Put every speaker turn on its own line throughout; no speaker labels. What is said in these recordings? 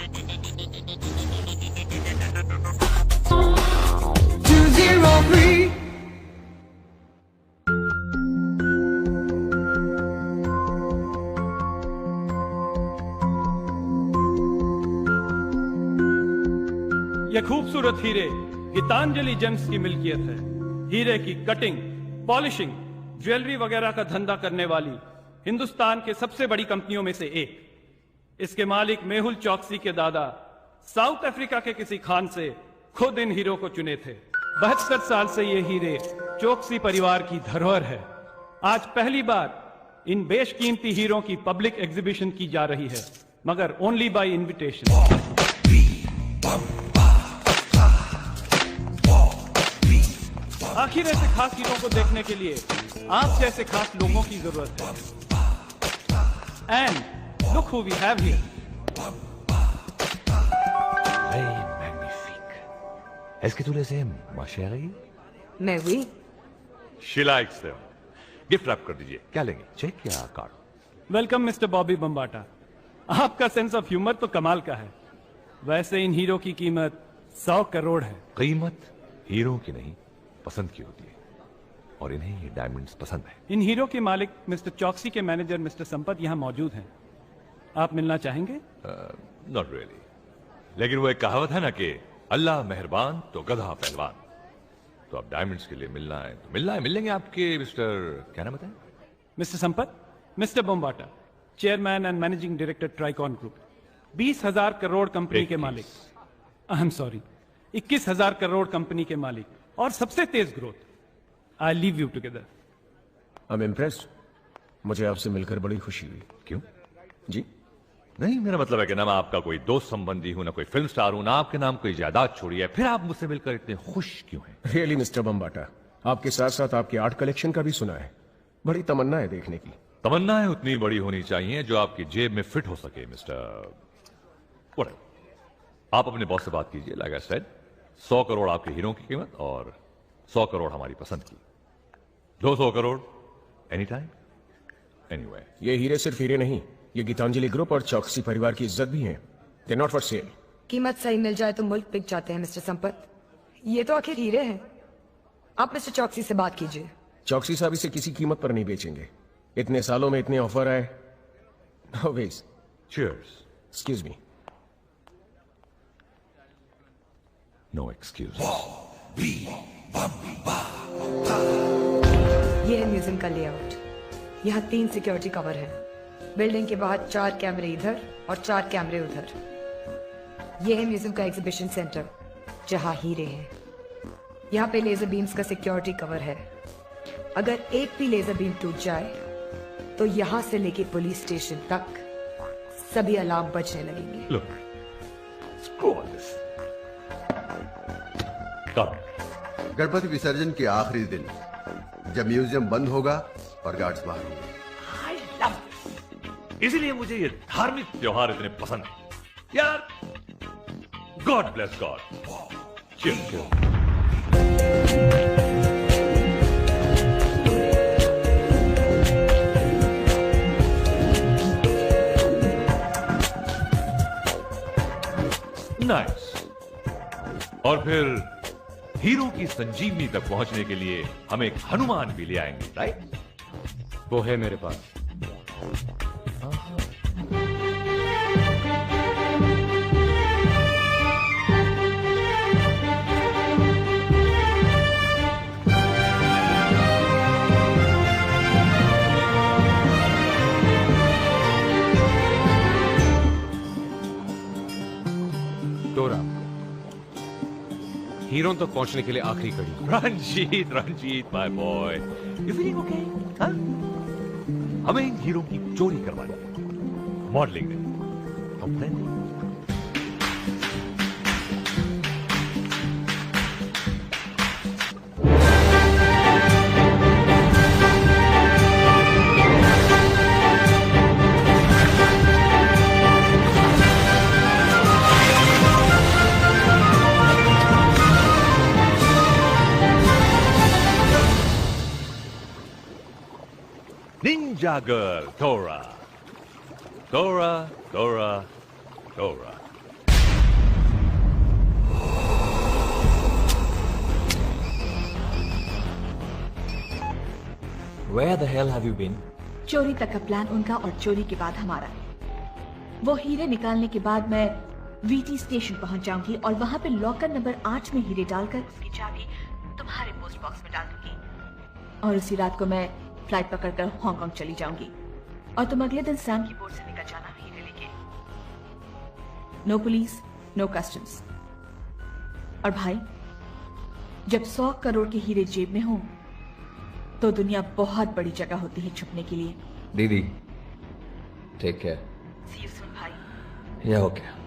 203
ये खूबसूरत हीरे गीतांजलि जेम्स की मिल्कियत है। हीरे की कटिंग, पॉलिशिंग, ज्वेलरी वगैरह का धंधा करने वाली हिंदुस्तान के सबसे बड़ी कंपनियों में से एक। इसके मालिक मेहुल चौकसी के दादा साउथ अफ्रीका के किसी खान से खुद इन हीरों को चुने थे। 72 साल से ये हीरे चौकसी परिवार की धरोहर है। आज पहली बार इन बेशकीमती हीरों की पब्लिक एग्जीबिशन की जा रही है, मगर ओनली बाय इनविटेशन। आखिर ऐसे खास हीरों को देखने के लिए आप जैसे खास लोगों की जरूरत है। And look who we have here.
Hey, magnifique. Est-ce que tu les aimes, ma chérie?
मैं oui.
She likes them. Gift wrap कर दीजिए। क्या लेंगे, चेक या card?
Welcome mister Bobby Bambata. आपका सेंस ऑफ ह्यूमर तो कमाल का है। वैसे इन हीरो की कीमत 100 करोड़ है।
कीमत हीरो की नहीं, पसंद की होती है, और इन्हें ये डायमंड्स पसंद है।
इन हीरो के मालिक मिस्टर चौकसी के मैनेजर मिस्टर संपत यहाँ मौजूद हैं। आप मिलना चाहेंगे?
नॉट रियली, लेकिन वो एक कहावत है ना कि अल्लाह मेहरबान तो गधा पहलवान। तो आप डायमंड्स के लिए मिलना है तो मिलना है, मिल लेंगे आपके मिस्टर, क्या नाम बताएं?
Mister Sampat, mister Bambata, chairman and managing director Tricon group, 20,000 crore company के मालिक। I am sorry, 21,000 crore company के मालिक और सबसे तेज growth. I leave you together.
I am impressed. मुझे आपसे मिलकर बड़ी खुशी हुई।
क्यों?
जी
नहीं, मेरा मतलब है कि ना मैं आपका कोई दोस्त संबंधी हूं, ना कोई फिल्म स्टार हूं, ना आपके नाम कोई जायदाद छोड़ी है, फिर आप मुझसे मिलकर इतने खुश क्यों हैं?
रियली मिस्टर बम्बाटा, आपके साथ साथ आपके आर्ट कलेक्शन का भी सुना है। बड़ी तमन्ना है देखने की।
तमन्नाएं उतनी बड़ी होनी चाहिए जो आपकी जेब में फिट हो सके मिस्टर। Whatever. आप अपने बॉस से बात कीजिए। लाइक आई सेड, 100 करोड़ आपके हीरो की कीमत और 100 करोड़ हमारी पसंद की। 200 करोड़ एनी टाइम एनीवे।
ये हीरे सिर्फ हीरे नहीं, ये गीतांजलि ग्रुप और चौकसी परिवार की इज्जत भी है। They not for sale.
कीमत सही मिल जाए तो मुल्क बिक जाते हैं मिस्टर संपत। ये तो आखिर हीरे हैं। आप मिस्टर चौकसी से बात कीजिए।
चौकसी साहब इसे किसी कीमत पर नहीं बेचेंगे। इतने सालों में इतने ऑफर आए। No ways.
Cheers.
Excuse me.
No excuse.
ये है म्यूजियम का लेआउट। यहाँ 3 सिक्योरिटी कवर है। बिल्डिंग के बाहर 4 कैमरे इधर और 4 कैमरे उधर। ये है म्यूजियम का एग्जीबिशन सेंटर, जहाँ हीरे हैं। यहाँ पे लेजर बीम्स का सिक्योरिटी कवर है। अगर एक भी लेजर बीम टूट जाए तो यहाँ से लेके पुलिस स्टेशन तक सभी अलार्म बजने लगेंगे।
Look, screw all this. Come.
Ganpati विसर्जन के आखिरी दिन जब म्यूजियम बंद होगा और गार्ड्स बाहर होंगे।
I love this. इसीलिए मुझे ये धार्मिक त्योहार इतने पसंद है यार। God bless God. Cheers. Nice. और फिर हीरो की संजीवनी तक पहुंचने के लिए हम एक हनुमान भी ले आएंगे, राइट?
वो है मेरे पास।
डोरा, हीरो तक पहुंचने के लिए आखिरी कड़ी।
Ranjit, Ranjit my boy, you feeling okay? हाँ? हमें इन हीरो की चोरी करवानी है, मॉडलिंग में, complaining. Ninja girl, Dora. Dora, Dora, Dora.
Where the hell have you been?
चोरी तक का प्लान उनका और चोरी के बाद हमारा। वो हीरे निकालने के बाद मैं वीटी स्टेशन पहुंच जाऊंगी और वहां पे लॉकर नंबर 8 में हीरे डालकर उसकी चाबी तुम्हारे पोस्ट बॉक्स में डाल दूंगी और उसी रात को मैं फ्लाइट पकड़कर हांगकांग चली जाऊंगी और तुम अगले दिन सैम की बोट से निकल जाना हीरे लेके। No police, no customs. और भाई, जब 100 करोड़ के हीरे जेब में हो तो दुनिया बहुत बड़ी जगह होती है छुपने के लिए।
दीदी, take care.
See you soon भाई।
या okay.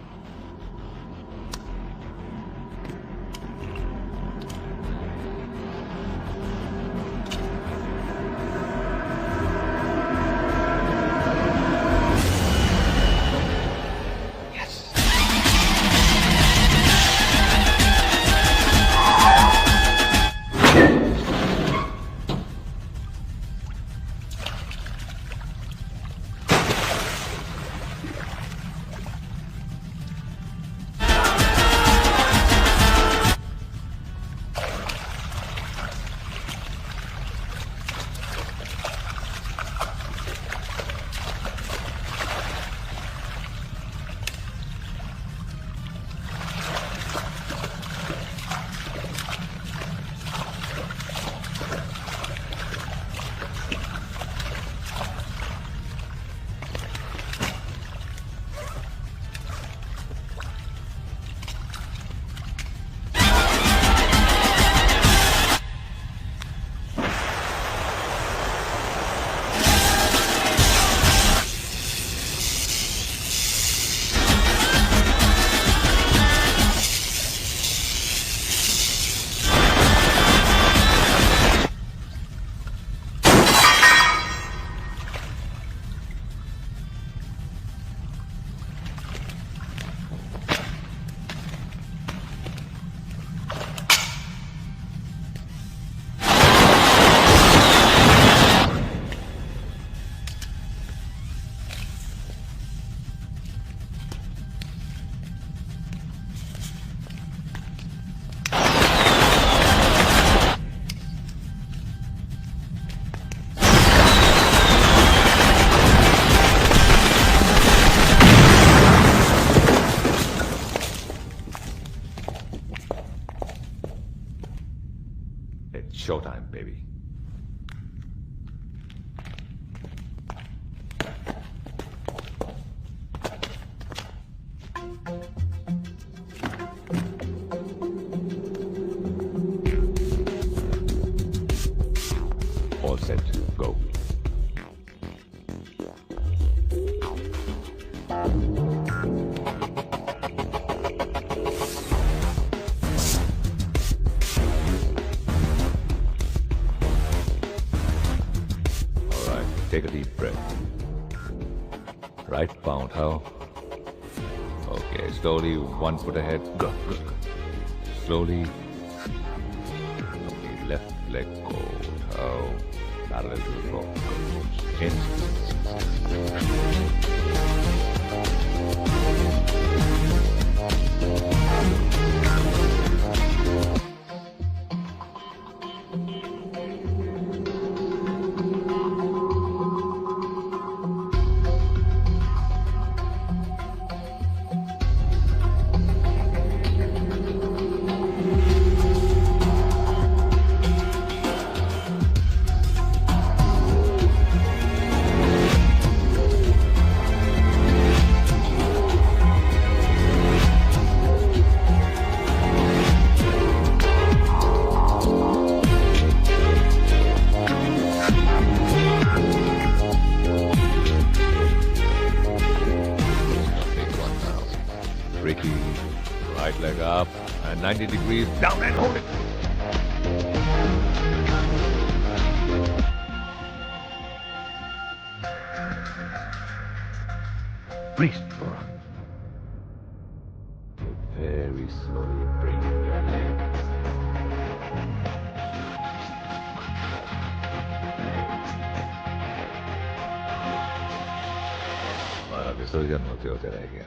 Showtime, baby. All set. Go. Take a deep breath. Right pound, how? Okay, slowly, 1 foot ahead. Go, go, go. Slowly. Slowly, left leg go. How? Parallel to the floor. In. Ricky, right leg up and 90 degrees down and hold it. Breathe, Laura. Very slowly bring in your legs. हमारा विसर्जन होते होते रह गया.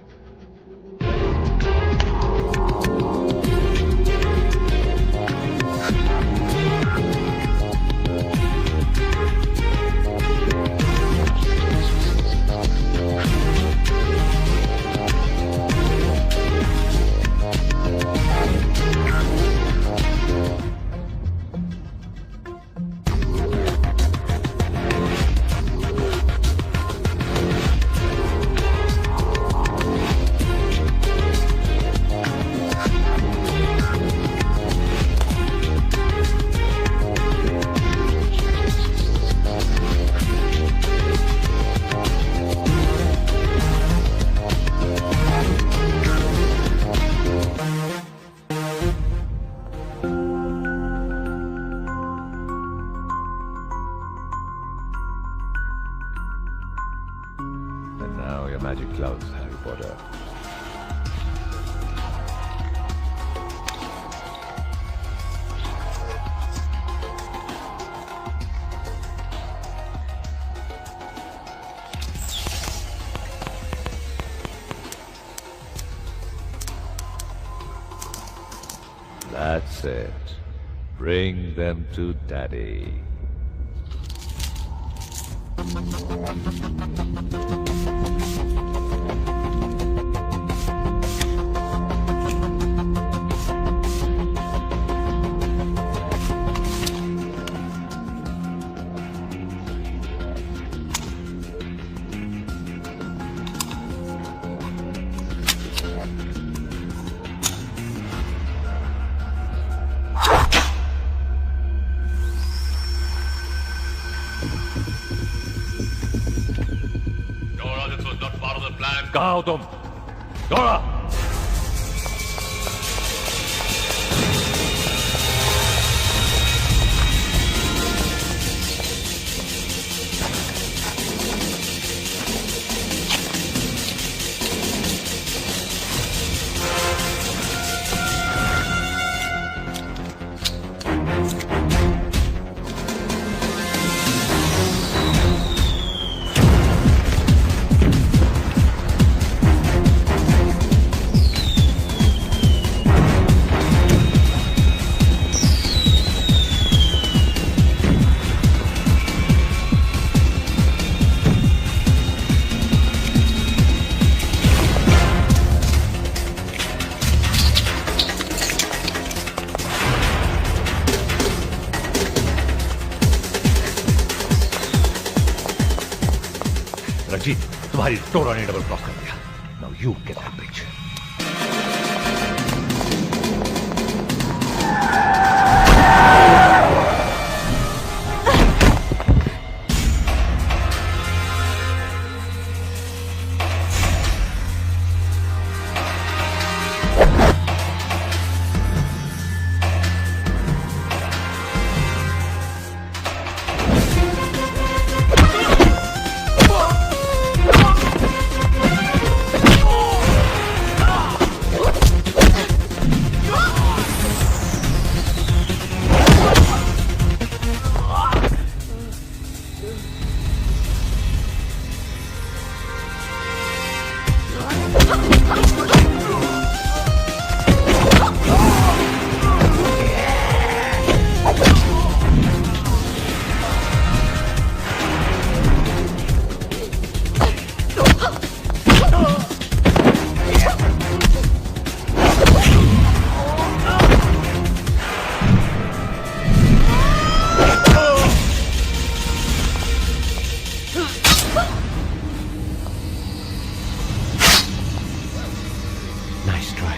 That's it. Bring them to Daddy. कहाँ हो तुम? दौड़ा! रंजीत, तुम्हारी टोरा ने डबल क्रॉस कर दिया. Now you get that bitch. Nice try.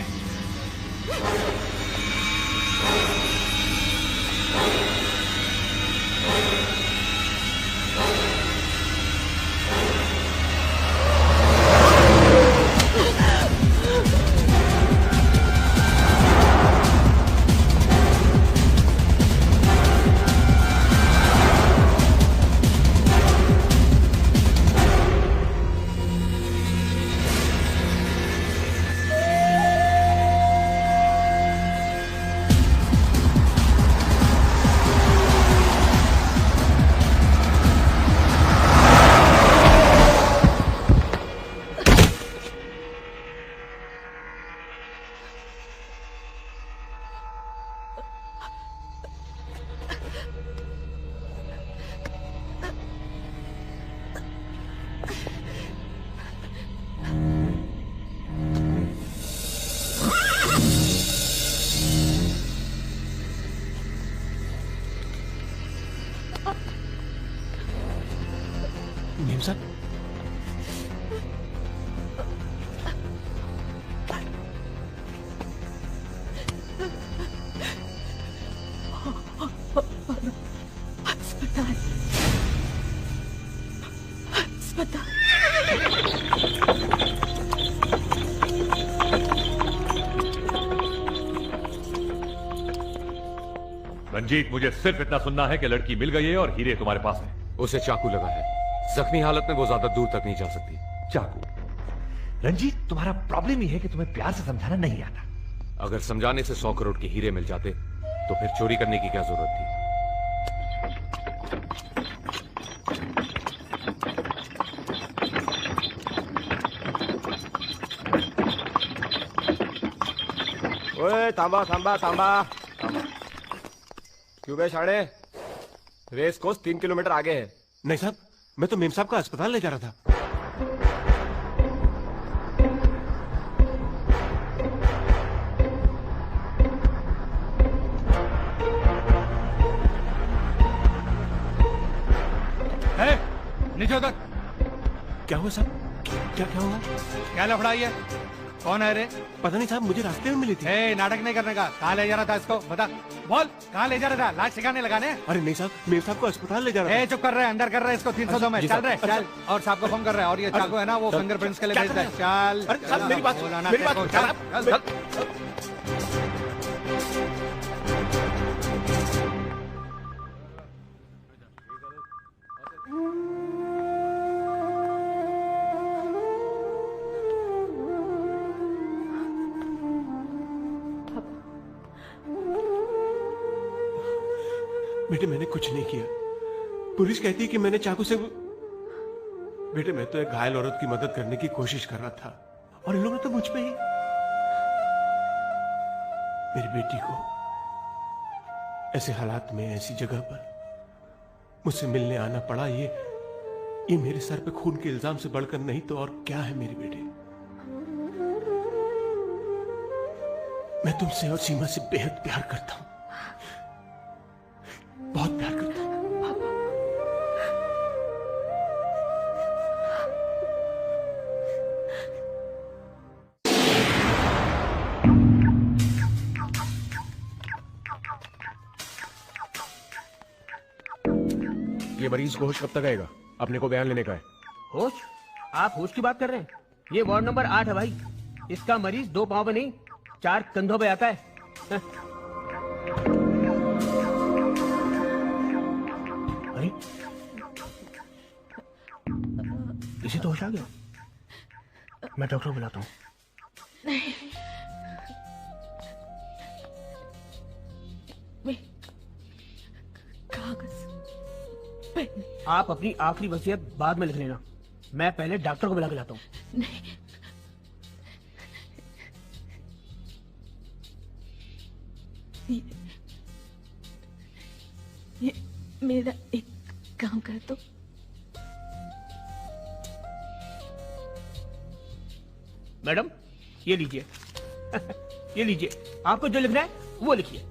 Ma'am साहब,
अस्पताल, अस्पताल।
रंजीत, मुझे सिर्फ इतना सुनना है कि लड़की मिल गई है और हीरे तुम्हारे पास है.
उसे चाकू लगा है. जख्मी हालत में वो ज्यादा दूर तक नहीं जा सकती.
चाकू? रंजीत, तुम्हारा प्रॉब्लम ही है कि तुम्हें प्यार से समझाना नहीं आता.
अगर समझाने से 100 करोड़ के हीरे मिल जाते तो फिर चोरी करने की क्या जरूरत थी?
ओए थांबा थांबा थांबा थांबा। क्यों बे शाणे? रेस कोर्स 3 किलोमीटर आगे है।
नहीं साहब, मैं तो मेम साहब का अस्पताल ले जा रहा था।
नीचे उतर।
क्या हुआ साहब? क्या क्या हुआ?
क्या लफड़ाई है? कौन है रे?
पता नहीं साहब, मुझे रास्ते में मिली थी।
नाटक नहीं करने का। कहाँ ले जा रहा था इसको? बता, बोल कहाँ ले जा रहा था? लाश सिखाने लगाने?
अरे नहीं साहब, मेम साहब को अस्पताल ले जा रहा था।
चुप कर रहे, अंदर कर रहे इसको 302 में। चल रहे, चल। और साहब को फोन कर रहे हैं, और ये चाकू है ना, वो फिंगरप्रिंट्स के लिए भेज दे। चल।
अरे साहब, मेरी बात
चल।
बेटे मैंने कुछ नहीं किया। पुलिस कहती है कि मैंने चाकू से। बेटे मैं तो एक घायल औरत की मदद करने की कोशिश कर रहा था और इन लोगों ने तो मुझ पे ही मेरी बेटी को ऐसे हालात में ऐसी जगह पर मुझसे मिलने आना पड़ा। ये मेरे सर पे खून के इल्जाम से बढ़कर नहीं तो और क्या है मेरे बेटे। मैं तुमसे और सीमा से बेहद प्यार करता हूं, बहुत प्यार करता हूं।
ये मरीज को होश कब तक आएगा? अपने को बयान लेने का है।
होश? आप होश की बात कर रहे हैं? ये वार्ड नंबर 8 है भाई। इसका मरीज 2 पांव पे नहीं 4 कंधों पे आता है। अरे इसे तो होश आ गया। मैं डॉक्टर को बुलाता हूँ। आप अपनी आखिरी वसीयत बाद में लिख लेना। मैं पहले डॉक्टर को बुला के लाता हूँ।
नहीं, ये मेरा एक काम कर दो।
मैडम ये लीजिए। ये लीजिए, आपको जो लिखना है वो लिखिए।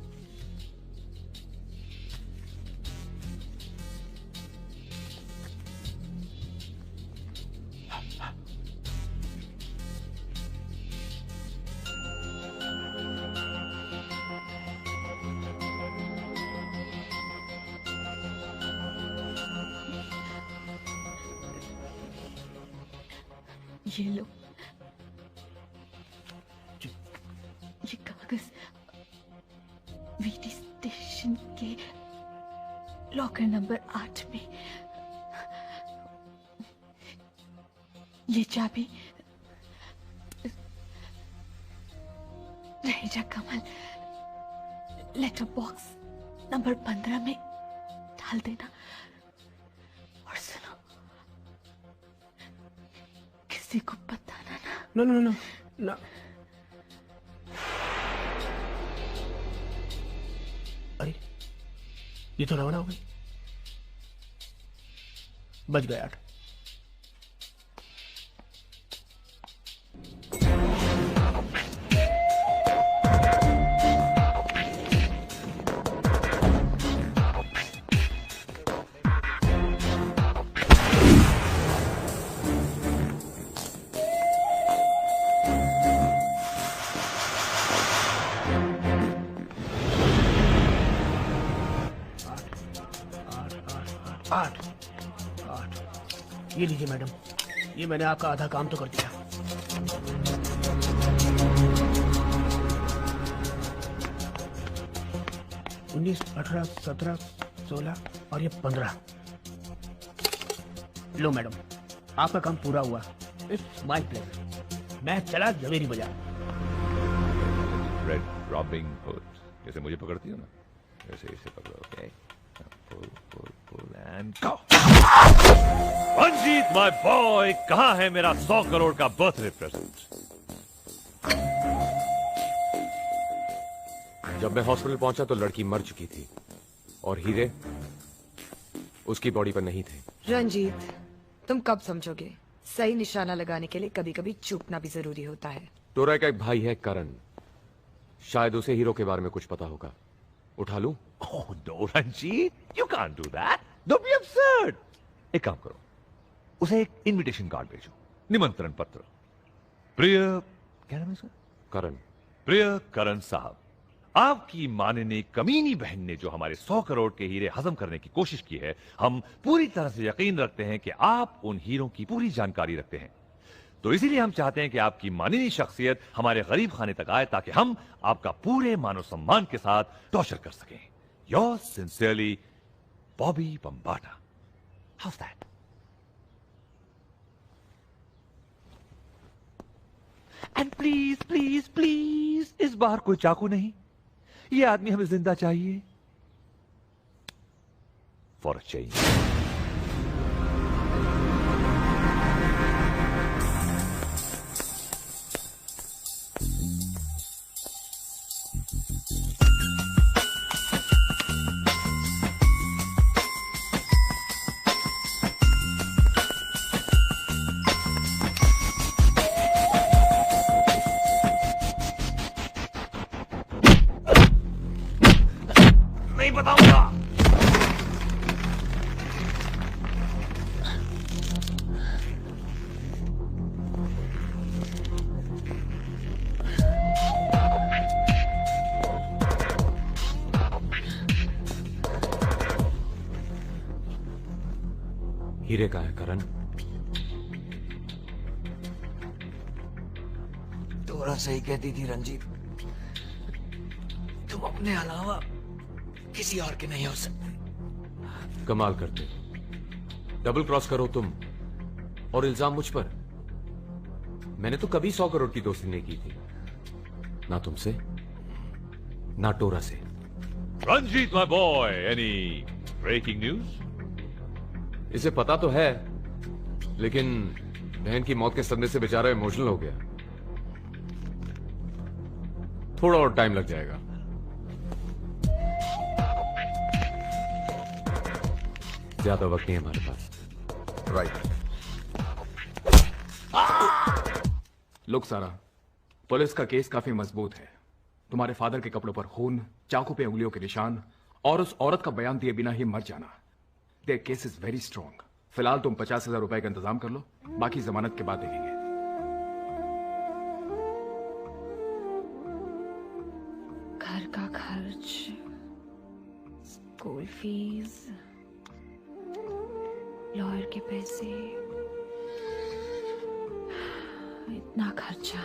ये लो, ये कागज वीटी स्टेशन के लॉकर नंबर 8 में। ये चाबी रहेजा कमल लेटर बॉक्स नंबर 15 में डाल देना। और सुनो, किसी को बताना ना।
No no no no. अरे ये तो रवाना हो गई। बच गया 8। ये लीजिए मैडम, ये मैंने आपका आधा काम तो कर दिया। उन्नीस, 18, 17, 16 और ये 15। लो मैडम, आपका काम पूरा हुआ। It's my pleasure. मैं चला जवेरी बाजार।
रेड रॉबिंग हुड, जैसे मुझे पकड़ती हो ना, वैसे इसे पकड़ो। Okay, pull and go. Ranjit my boy, कहां है मेरा 100 करोड़ का बर्थडे प्रेजेंट?
जब मैं हॉस्पिटल पहुंचा तो लड़की मर चुकी थी और हीरे उसकी बॉडी पर नहीं थे।
रंजीत, तुम कब समझोगे? सही निशाना लगाने के लिए कभी कभी चूकना भी जरूरी होता है।
टोरा का एक भाई है करण, शायद उसे हीरो के बारे में कुछ पता होगा। उठा लूं?
Oh no, Ranjit, you can't do that. Don't be absurd. एक काम करो, उसे एक इनविटेशन कार्ड भेजो, निमंत्रण पत्र। प्रिय, क्या नाम है उसका?
करण।
प्रिय करण साहब, आपकी माननीय कमीनी बहन ने जो हमारे 100 करोड़ के हीरे हजम करने की कोशिश की है, हम पूरी तरह से यकीन रखते हैं कि आप उन हीरों की पूरी जानकारी रखते हैं। तो इसीलिए हम चाहते हैं कि आपकी माननीय शख्सियत हमारे गरीब खाने तक आए ताकि हम आपका पूरे मानव सम्मान के साथ टॉर्चर कर सकें। Your sincerely, Bobby Bambata. House that? And please please please इस बार कोई चाकू नहीं, ये आदमी हमें जिंदा चाहिए फॉर अ चेंज। नहीं बताऊंगा।
हीरे का है करण?
तोरा सही कहती थी रंजीत, तुम अपने अलावा किसी और के नहीं हो सकते।
कमाल करते, डबल क्रॉस करो तुम और इल्जाम मुझ पर। मैंने तो कभी 100 करोड़ की दोस्ती नहीं की थी, ना तुमसे ना टोरा से।
Ranjit my boy, any breaking news?
इसे पता तो है, लेकिन बहन की मौत के सदमे से बेचारा इमोशनल हो गया। थोड़ा और टाइम लग जाएगा। ज्यादा वक्त नहीं है हमारे पास।
राइट।
लोग सारा, पुलिस का केस काफी मजबूत है। तुम्हारे फादर के कपड़ों पर खून, चाकू पे उंगलियों के निशान और उस औरत का बयान दिए बिना ही मर जाना। There case is very strong. फिलहाल तुम 50,000 रुपए का इंतजाम कर लो, बाकी जमानत के बाद देखेंगे।
घर का खर्च, स्कूल फीस, लॉयर के पैसे, इतना खर्चा।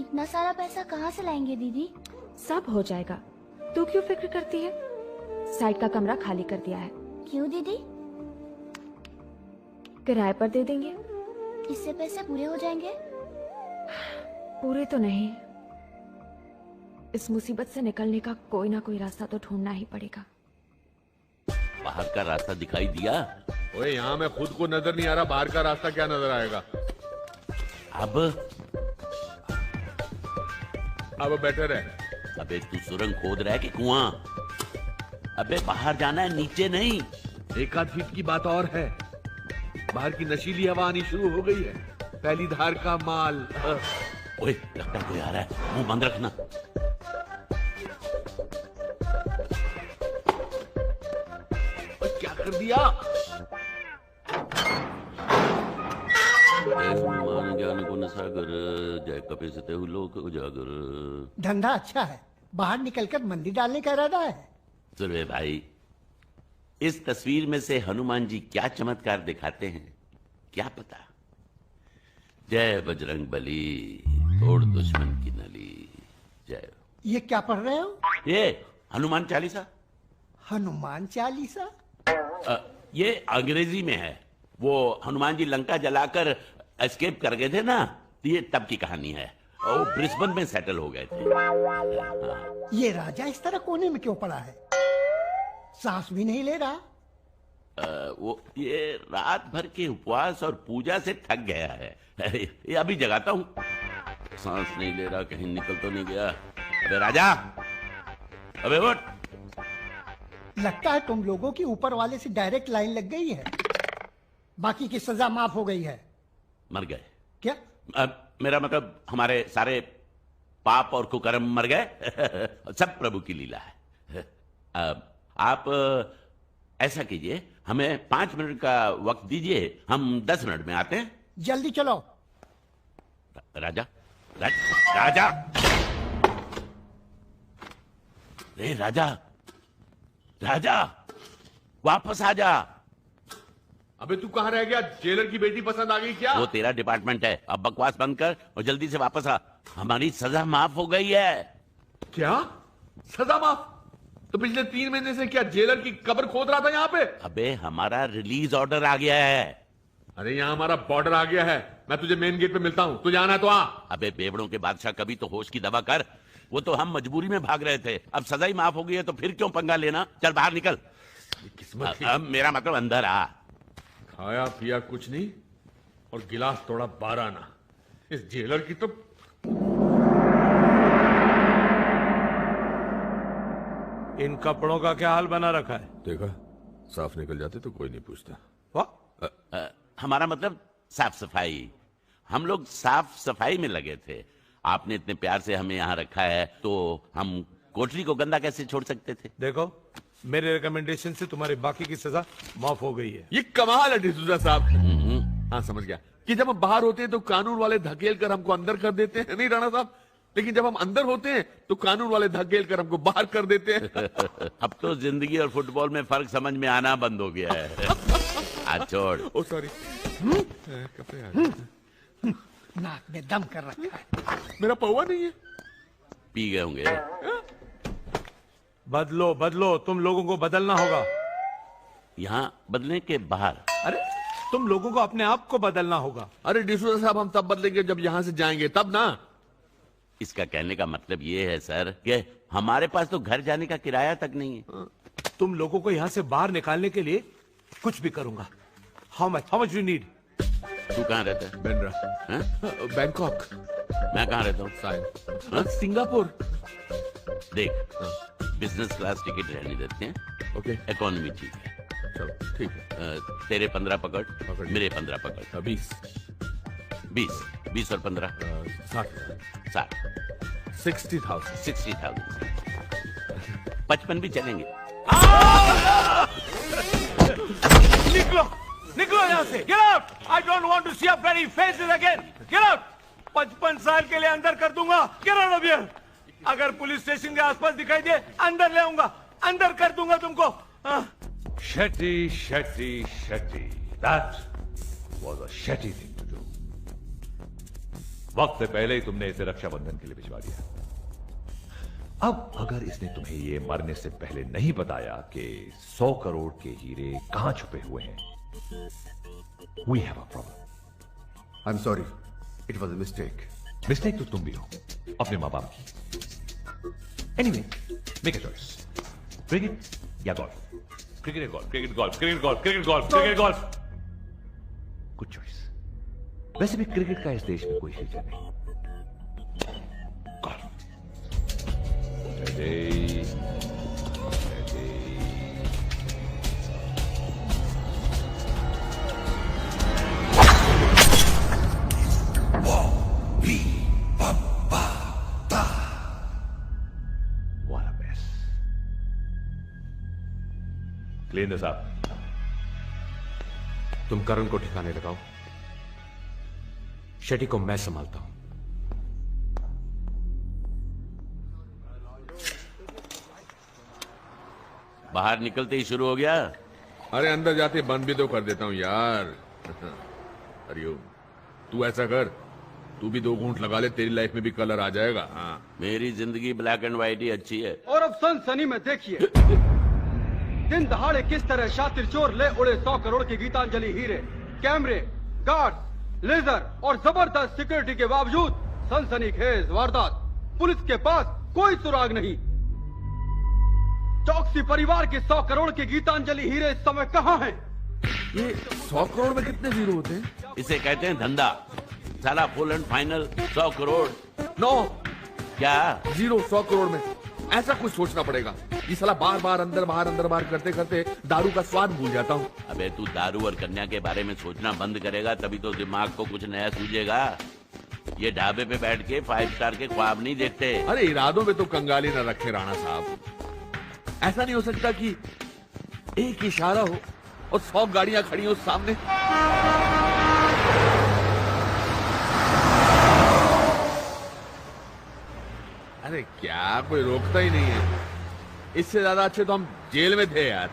इतना सारा पैसा कहाँ से लाएंगे दीदी?
सब हो जाएगा, तू क्यों फिक्र करती है? साइड का कमरा खाली कर दिया है।
क्यों दीदी?
किराए पर दे देंगे।
इससे पैसे पूरे हो जाएंगे?
पूरे तो नहीं, इस मुसीबत से निकलने का कोई ना कोई रास्ता तो ढूंढना ही पड़ेगा।
बाहर का रास्ता दिखाई दिया?
ओए यहाँ मैं खुद को नजर नहीं आ रहा, बाहर का रास्ता क्या नजर आएगा? अब बेटर है।
अबे तू सुरंग खोद रहा है कि कुआं? अबे बाहर जाना है, नीचे नहीं।
एक आध फीट की बात और है, बाहर की नशीली हवा आनी शुरू हो गई है, पहली धार का माल।
ओए लगता कोई आ रहा है, मुंह बंद रखना।
क्या कर दिया?
ज्ञान को नसागर, जय कपे सते लोक उजागर।
धंधा अच्छा है, बाहर निकलकर मंदी डालने का इरादा है।
सुरवे भाई, इस तस्वीर में से हनुमान जी क्या चमत्कार दिखाते हैं क्या पता। जय बजरंग बली, तोड़ दुश्मन की नली। जय।
ये क्या पढ़ रहे हो?
ये हनुमान चालीसा।
हनुमान चालीसा?
ये अंग्रेजी में है। वो हनुमान जी लंका जलाकर एस्केप कर गए थे ना, ये तब की कहानी है। वो ब्रिस्बेन में सेटल हो गए थे। हाँ।
ये राजा इस तरह कोने में क्यों पड़ा है? सांस भी नहीं ले रहा।
वो ये रात भर के उपवास और पूजा से थक गया है। ये अभी जगाता हूँ। सांस नहीं ले रहा, कहीं निकल तो नहीं गया। अबे राजा, अबे उठ।
लगता है तुम लोगों की ऊपर वाले से डायरेक्ट लाइन लग गई है। बाकी की सजा माफ हो गई है।
मर गए
क्या?
मेरा मतलब हमारे सारे पाप और कुकर्म मर गए। सब प्रभु की लीला है। आप ऐसा कीजिए, हमें 5 मिनट का वक्त दीजिए, हम 10 मिनट में आते हैं।
जल्दी चलो।
राजा, राजा, रे राजा, राजा, वापस आ जा।
अबे तू कहां रह गया? जेलर की बेटी पसंद आ गई क्या?
वो तेरा डिपार्टमेंट है, अब बकवास बंद कर और जल्दी से वापस आ। हमारी सजा माफ हो गई है।
क्या सजा माफ? तो पिछले 3 महीने से क्या जेलर की कब्र खोद रहा था यहाँ पे?
अबे हमारा रिलीज ऑर्डर आ गया है।
अरे यहाँ हमारा बॉर्डर आ गया है। मैं तुझे मेन गेट पे मिलता हूँ, तुझे आना है तो आ।
अबे बेवड़ों के बादशाह, कभी तो होश की दवा कर। वो तो हम मजबूरी में भाग रहे थे, अब सजा ही माफ हो गई है तो फिर क्यों पंगा लेना? चल बाहर निकल।
किस्मत
अब मेरा मतलब अंदर आ।
खाया पिया कुछ नहीं और गिलास तोड़ा 12 आना। इस जेलर की तो
इन कपड़ों का क्या हाल बना रखा है?
देखा, साफ निकल जाते तो कोई नहीं पूछता।
हमारा मतलब साफ सफाई। हम लोग साफ सफाई में लगे थे। आपने इतने प्यार से हमें यहाँ रखा है तो हम कोठरी को गंदा कैसे छोड़ सकते थे?
देखो, मेरे रिकमेंडेशन से तुम्हारी बाकी की सजा माफ हो गई है।
ये कमाल है डिसूजा साहब। हाँ समझ गया कि जब हम बाहर होते हैं तो कानून वाले धकेल कर हमको अंदर कर देते हैं, नहीं राणा साहब? लेकिन जब हम अंदर होते हैं तो कानून वाले धकेल कर हमको बाहर कर देते हैं।
अब तो जिंदगी और फुटबॉल में फर्क समझ में आना बंद हो गया है। आज छोड़।
ओ सॉरी।
नाक में दम कर रखा है।
मेरा पौवा नहीं है।
पी गए होंगे।
बदलो बदलो, तुम लोगों को बदलना होगा।
यहाँ बदलने के बाहर?
अरे तुम लोगों को अपने आप को बदलना होगा।
अरे डिसूजा साहब, हम तब बदलेंगे जब यहाँ से जाएंगे, तब ना।
इसका कहने का मतलब ये है सर कि हमारे पास तो घर जाने का किराया तक नहीं है।
तुम लोगों को यहाँ से बाहर निकालने के लिए कुछ भी करूंगा। How much you need?
तू कहाँ रहता है?
बेंड्रा। बैंकॉक।
मैं कहाँ रहता हूँ?
सिंगापुर।
देख, बिजनेस क्लास टिकट रहने देते हैं।
ओके।
इकोनॉमी ठीक है।
चलो ठीक है।
तेरे 15 पकड़, मेरे 15 पकड़।
20
और 15 60 60,000 55 भी चलेंगे।
निकलो यहाँ से। Get out! I don't want to see your bloody faces again. Get out! 55 साल के लिए अंदर कर दूंगा। Get out of here! अगर पुलिस स्टेशन के आसपास दिखाई दे, अंदर ले आऊंगा, अंदर कर दूंगा तुमको।
Shetty, Shetty, Shetty. That was a Shetty thing to do. वक्त से पहले ही तुमने इसे रक्षाबंधन के लिए भिजवा दिया। अब अगर इसने तुम्हें ये मरने से पहले नहीं बताया कि 100 करोड़ के हीरे कहां छुपे हुए हैं, we have a problem.
I'm sorry. It was a mistake.
Mistake तो तुम भी हो, अपने माँ बाप की। Anyway, make a choice. Cricket या गोल्फ? क्रिकेट या golf? Cricket golf, cricket golf, cricket golf, cricket golf. Good choice. वैसे भी क्रिकेट का इस देश में कोई फ्यूचर नहीं। Golf. What a mess. Clean this up.
तुम करण को ठिकाने लगाओ। शेट्टी को मैं संभालता हूं।
बाहर निकलते ही शुरू हो गया।
अरे अंदर जाते बंद भी तो कर देता हूँ यार। हरिओम, तू ऐसा कर, तू भी 2 घूंट लगा ले, तेरी लाइफ में भी कलर आ जाएगा। हाँ,
मेरी जिंदगी ब्लैक एंड व्हाइट ही अच्छी है।
और अब सनसनी में देखिए दिन दहाड़े किस तरह शातिर चोर ले उड़े 100 करोड़ के गीतांजलि हीरे। कैमरे, गार्ड, लेजर और जबरदस्त सिक्योरिटी के बावजूद सनसनीखेज वारदात। पुलिस के पास कोई सुराग नहीं। चौकसी परिवार के 100 करोड़ के गीतांजलि हीरे इस समय कहां हैं?
ये 100 करोड़ में कितने जीरो होते हैं?
इसे कहते हैं धंधा। साला full and final 100 crore.
No
क्या
100 करोड़ में ऐसा कुछ सोचना पड़ेगा। ये साला बार बार अंदर बाहर करते करते दारू का स्वाद भूल जाता हूँ।
अबे तू दारू और कन्या के बारे में सोचना बंद करेगा तभी तो दिमाग को कुछ नया सूझेगा। ये ढाबे पे बैठ के 5 स्टार के ख्वाब नहीं देखते।
अरे इरादों में तो कंगाली न रखे राणा साहब। ऐसा नहीं हो सकता कि एक इशारा हो और 100 गाड़ियां खड़ी हो सामने। अरे क्या कोई रोकता ही नहीं है। इससे ज्यादा अच्छे तो हम जेल में थे यार।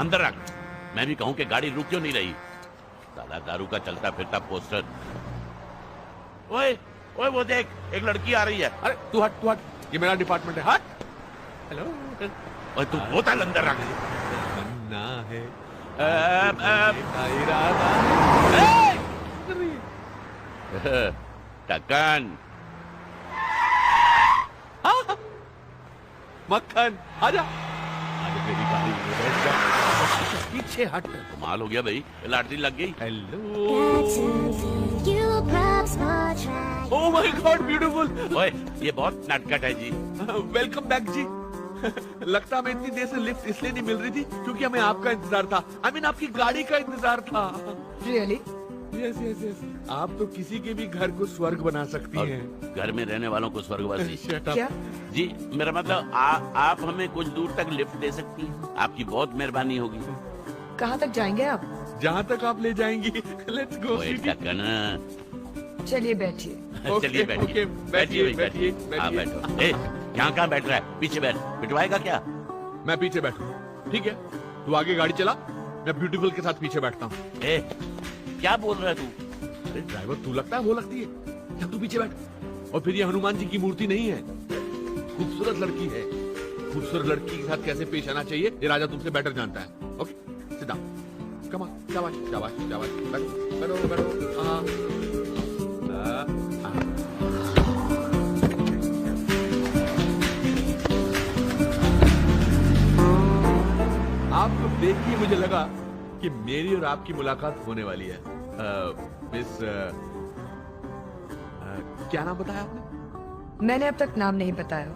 अंदर रख। मैं भी कहूं कि गाड़ी रुक क्यों नहीं रही। साला दारू का चलता फिरता पोस्टर। ओए ओए वो देख एक लड़की आ रही है।
अरे तू हट, ये मेरा डिपार्टमेंट है। हट। हेलो।
ओए तू बोतल अंदर रख।
ना है
टक्कन
मक्खन आजा।
मेरी गाड़ी में बैठ जा।
पीछे हट।
कमाल हो गया भाई, लॉटरी लग गई।
Hello. Oh my God beautiful.
ओए ये बहुत नटखट है जी।
वेलकम बैक जी। लगता हमें इतनी देर से लिफ्ट इसलिए नहीं मिल रही थी क्योंकि हमें आपका इंतजार था। I mean, आपकी गाड़ी का इंतजार था।
Really?
Yes, yes, yes. आप तो किसी के भी घर को स्वर्ग बना सकती हैं।
घर में रहने वालों को स्वर्गवासी।
क्या?
जी मेरा मतलब आप हमें कुछ दूर तक लिफ्ट दे सकती हैं। आपकी बहुत मेहरबानी होगी।
कहाँ तक जाएंगे आप?
जहाँ तक आप ले जाएंगी। Let's go.
चलिए बैठिए।
चलिए बैठिए। बैठिए। हाँ बैठो। यहाँ बैठ रहा है? पीछे बैठ। बिठवाएगा क्या?
मैं पीछे बैठूं। ठीक है, तू आगे गाड़ी चला, मैं ब्यूटीफुल के साथ पीछे बैठता हूँ।
क्या बोल रहा है तू?
अरे ड्राइवर तू लगता है वो लगती है। जब तू पीछे बैठ। और फिर ये हनुमान जी की मूर्ति नहीं है, खूबसूरत लड़की है। खूबसूरत लड़की के साथ कैसे पेश आना चाहिए ये राजा तुमसे बेटर जानता है। Okay sit down. Come on. शाबाश शाबाश शाबाश। बैठो बैठो बैठो। आपको देख के मुझे लगा कि मेरी और आपकी मुलाकात होने वाली है। मिस क्या नाम बताया आपने?
मैंने अब तक नाम नहीं बताया।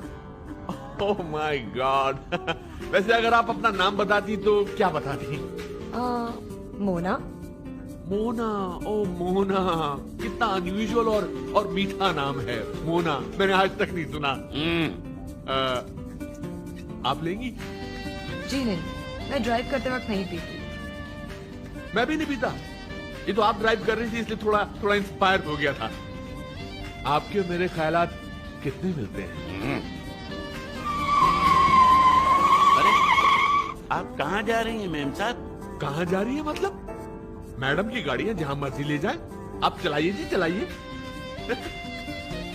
Oh my God. वैसे अगर आप अपना नाम बताती तो क्या बताती?
मोना।
मोना। ओ मोना, कितना अनयूजुअल और मीठा नाम है मोना। मैंने आज तक नहीं सुना। आप लेंगी?
जी नहीं, मैं ड्राइव करते वक्त नहीं पीती।
मैं भी नहीं पीता। ये तो आप ड्राइव कर रही थी इसलिए थोड़ा इंस्पायर हो गया था। आपके और मेरे ख्यालात कितने मिलते हैं।
अरे आप कहाँ जा रही हैं मैम साहब?
कहाँ जा रही है मतलब? मैडम की गाड़ी है, जहां मर्जी ले जाए। आप चलाइए जी चलाइए।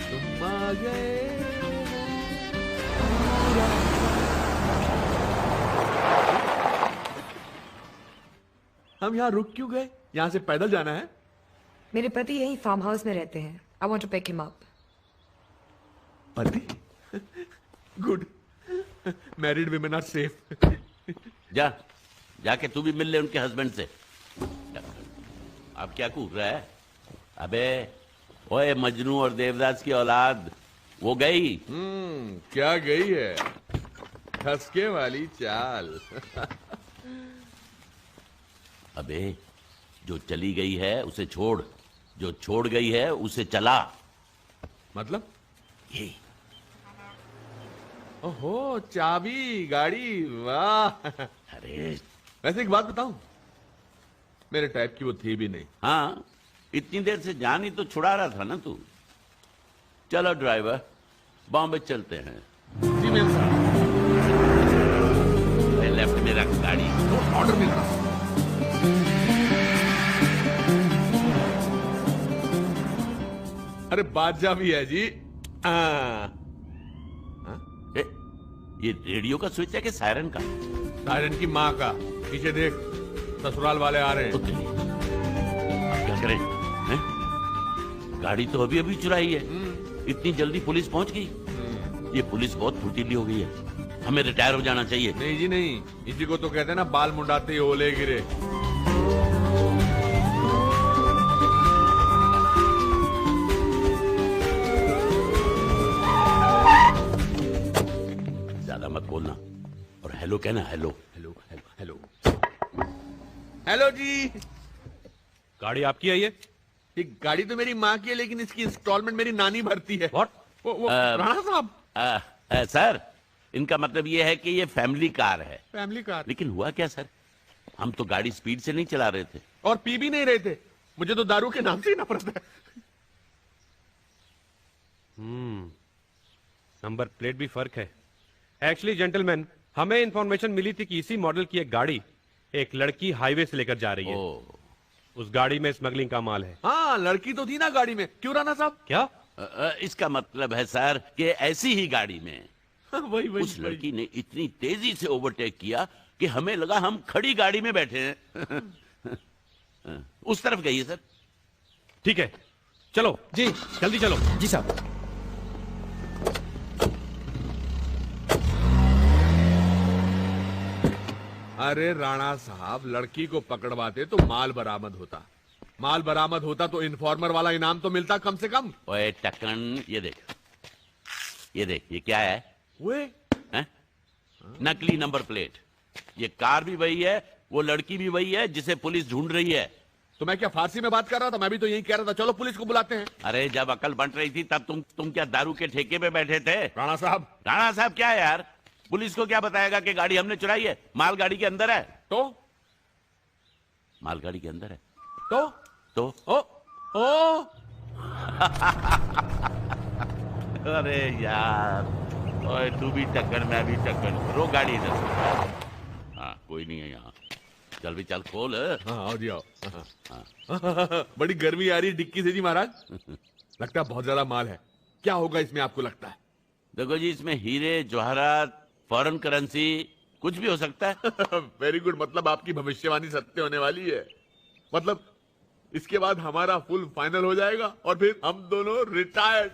तुम आ गए। हम यहाँ रुक क्यों गए? यहाँ से पैदल जाना है।
मेरे पति यही फार्म हाउस में रहते हैं। I want to pick him up.
पति? Good. Married women are safe.
जाके तू भी मिल ले उनके हस्बैंड से। अब क्या कूद रहा है? अबे ओए मजनू और देवदास की औलाद वो गई।
क्या गई है? खसके वाली चाल।
अबे जो चली गई है उसे छोड़, जो छोड़ गई है उसे चला।
मतलब?
ये
ओहो चाबी गाड़ी। वाह।
अरे
वैसे एक बात बताऊं, मेरे टाइप की वो थी भी नहीं।
हाँ इतनी देर से जान ही तो छुड़ा रहा था ना तू। चलो ड्राइवर बॉम्बे चलते हैं।
जी मैम साहब।
लेफ्ट में रख गाड़ी।
ऑर्डर मिल रहा। अरे बादशाह भी है जी।
ये रेडियो का स्विच है कि सायरन का?
सायरन की माँ का। पीछे देख, ससुराल वाले आ रहे हैं।
क्या करें? हैं? गाड़ी तो अभी अभी चुराई है। इतनी जल्दी पुलिस पहुंच गई। ये पुलिस बहुत फुर्तीली हो गई है। हमें रिटायर हो जाना चाहिए।
नहीं जी नहीं, इसी को तो कहते हैं ना बाल मुंडाते ही ओले गिरे।
कहना hello.
Hello hello hello hello जी।
गाड़ी आपकी है ये
गाड़ी तो मेरी माँ की है, लेकिन इसकी इंस्टॉलमेंट मेरी नानी भरती है।
व्हाट?
राणा साहब।
सर, इनका मतलब ये है कि ये फैमिली कार है।
Family car?
लेकिन हुआ क्या सर, हम तो गाड़ी स्पीड से नहीं चला रहे थे
और पी भी नहीं रहे थे। मुझे तो दारू के नाम से ही नफरत है।
नंबर प्लेट भी फर्क है। एक्चुअली जेंटलमैन, हमें इंफॉर्मेशन मिली थी कि इसी मॉडल की एक गाड़ी एक लड़की हाईवे से लेकर जा रही है। उस गाड़ी में स्मगलिंग का माल है।
हाँ, लड़की तो थी ना गाड़ी में। क्यों राणा साहब?
क्या? इसका मतलब है सर कि ऐसी ही गाड़ी में
वही
उस लड़की ने इतनी तेजी से ओवरटेक किया कि हमें लगा हम खड़ी गाड़ी में बैठे हैं। उस तरफ गई है सर।
ठीक है, चलो जी, जल्दी चलो।
जी साहब।
अरे राणा साहब, लड़की को पकड़वाते तो माल बरामद होता। माल बरामद होता तो इन्फॉर्मर वाला इनाम तो मिलता कम से कम।
ओए टकन, ये देख, ये क्या है? नकली नंबर प्लेट। ये कार भी वही है, वो लड़की भी वही है जिसे पुलिस ढूंढ रही है।
तो मैं क्या फारसी में बात कर रहा था? मैं भी तो यही कह रहा था, चलो पुलिस को बुलाते हैं।
अरे जब अकल बंट रही थी तब तुम क्या दारू के ठेके पे बैठे थे?
राणा साहब
क्या है यार? पुलिस को क्या बताएगा कि गाड़ी हमने चुराई है? माल गाड़ी के अंदर है।
तो
माल गाड़ी के अंदर है
तो
ओ अरे यार, ओए तू भी टक्कर मैं भी टक्कर। रो गाड़ी इधर। हाँ, कोई नहीं है यहाँ। चल भी चल, खोल।
हाँ, आओ जी आओ। बड़ी गर्मी आ रही है डिक्की से जी महाराज। लगता है बहुत ज्यादा माल है। क्या होगा इसमें आपको लगता है?
देखो जी, इसमें हीरे जवाहरात, फॉरेन करेंसी, कुछ भी हो सकता है।
Very good. मतलब आपकी भविष्यवाणी सत्य होने वाली है। मतलब इसके बाद हमारा फुल फाइनल हो जाएगा और फिर हम दोनों रिटायर्ड।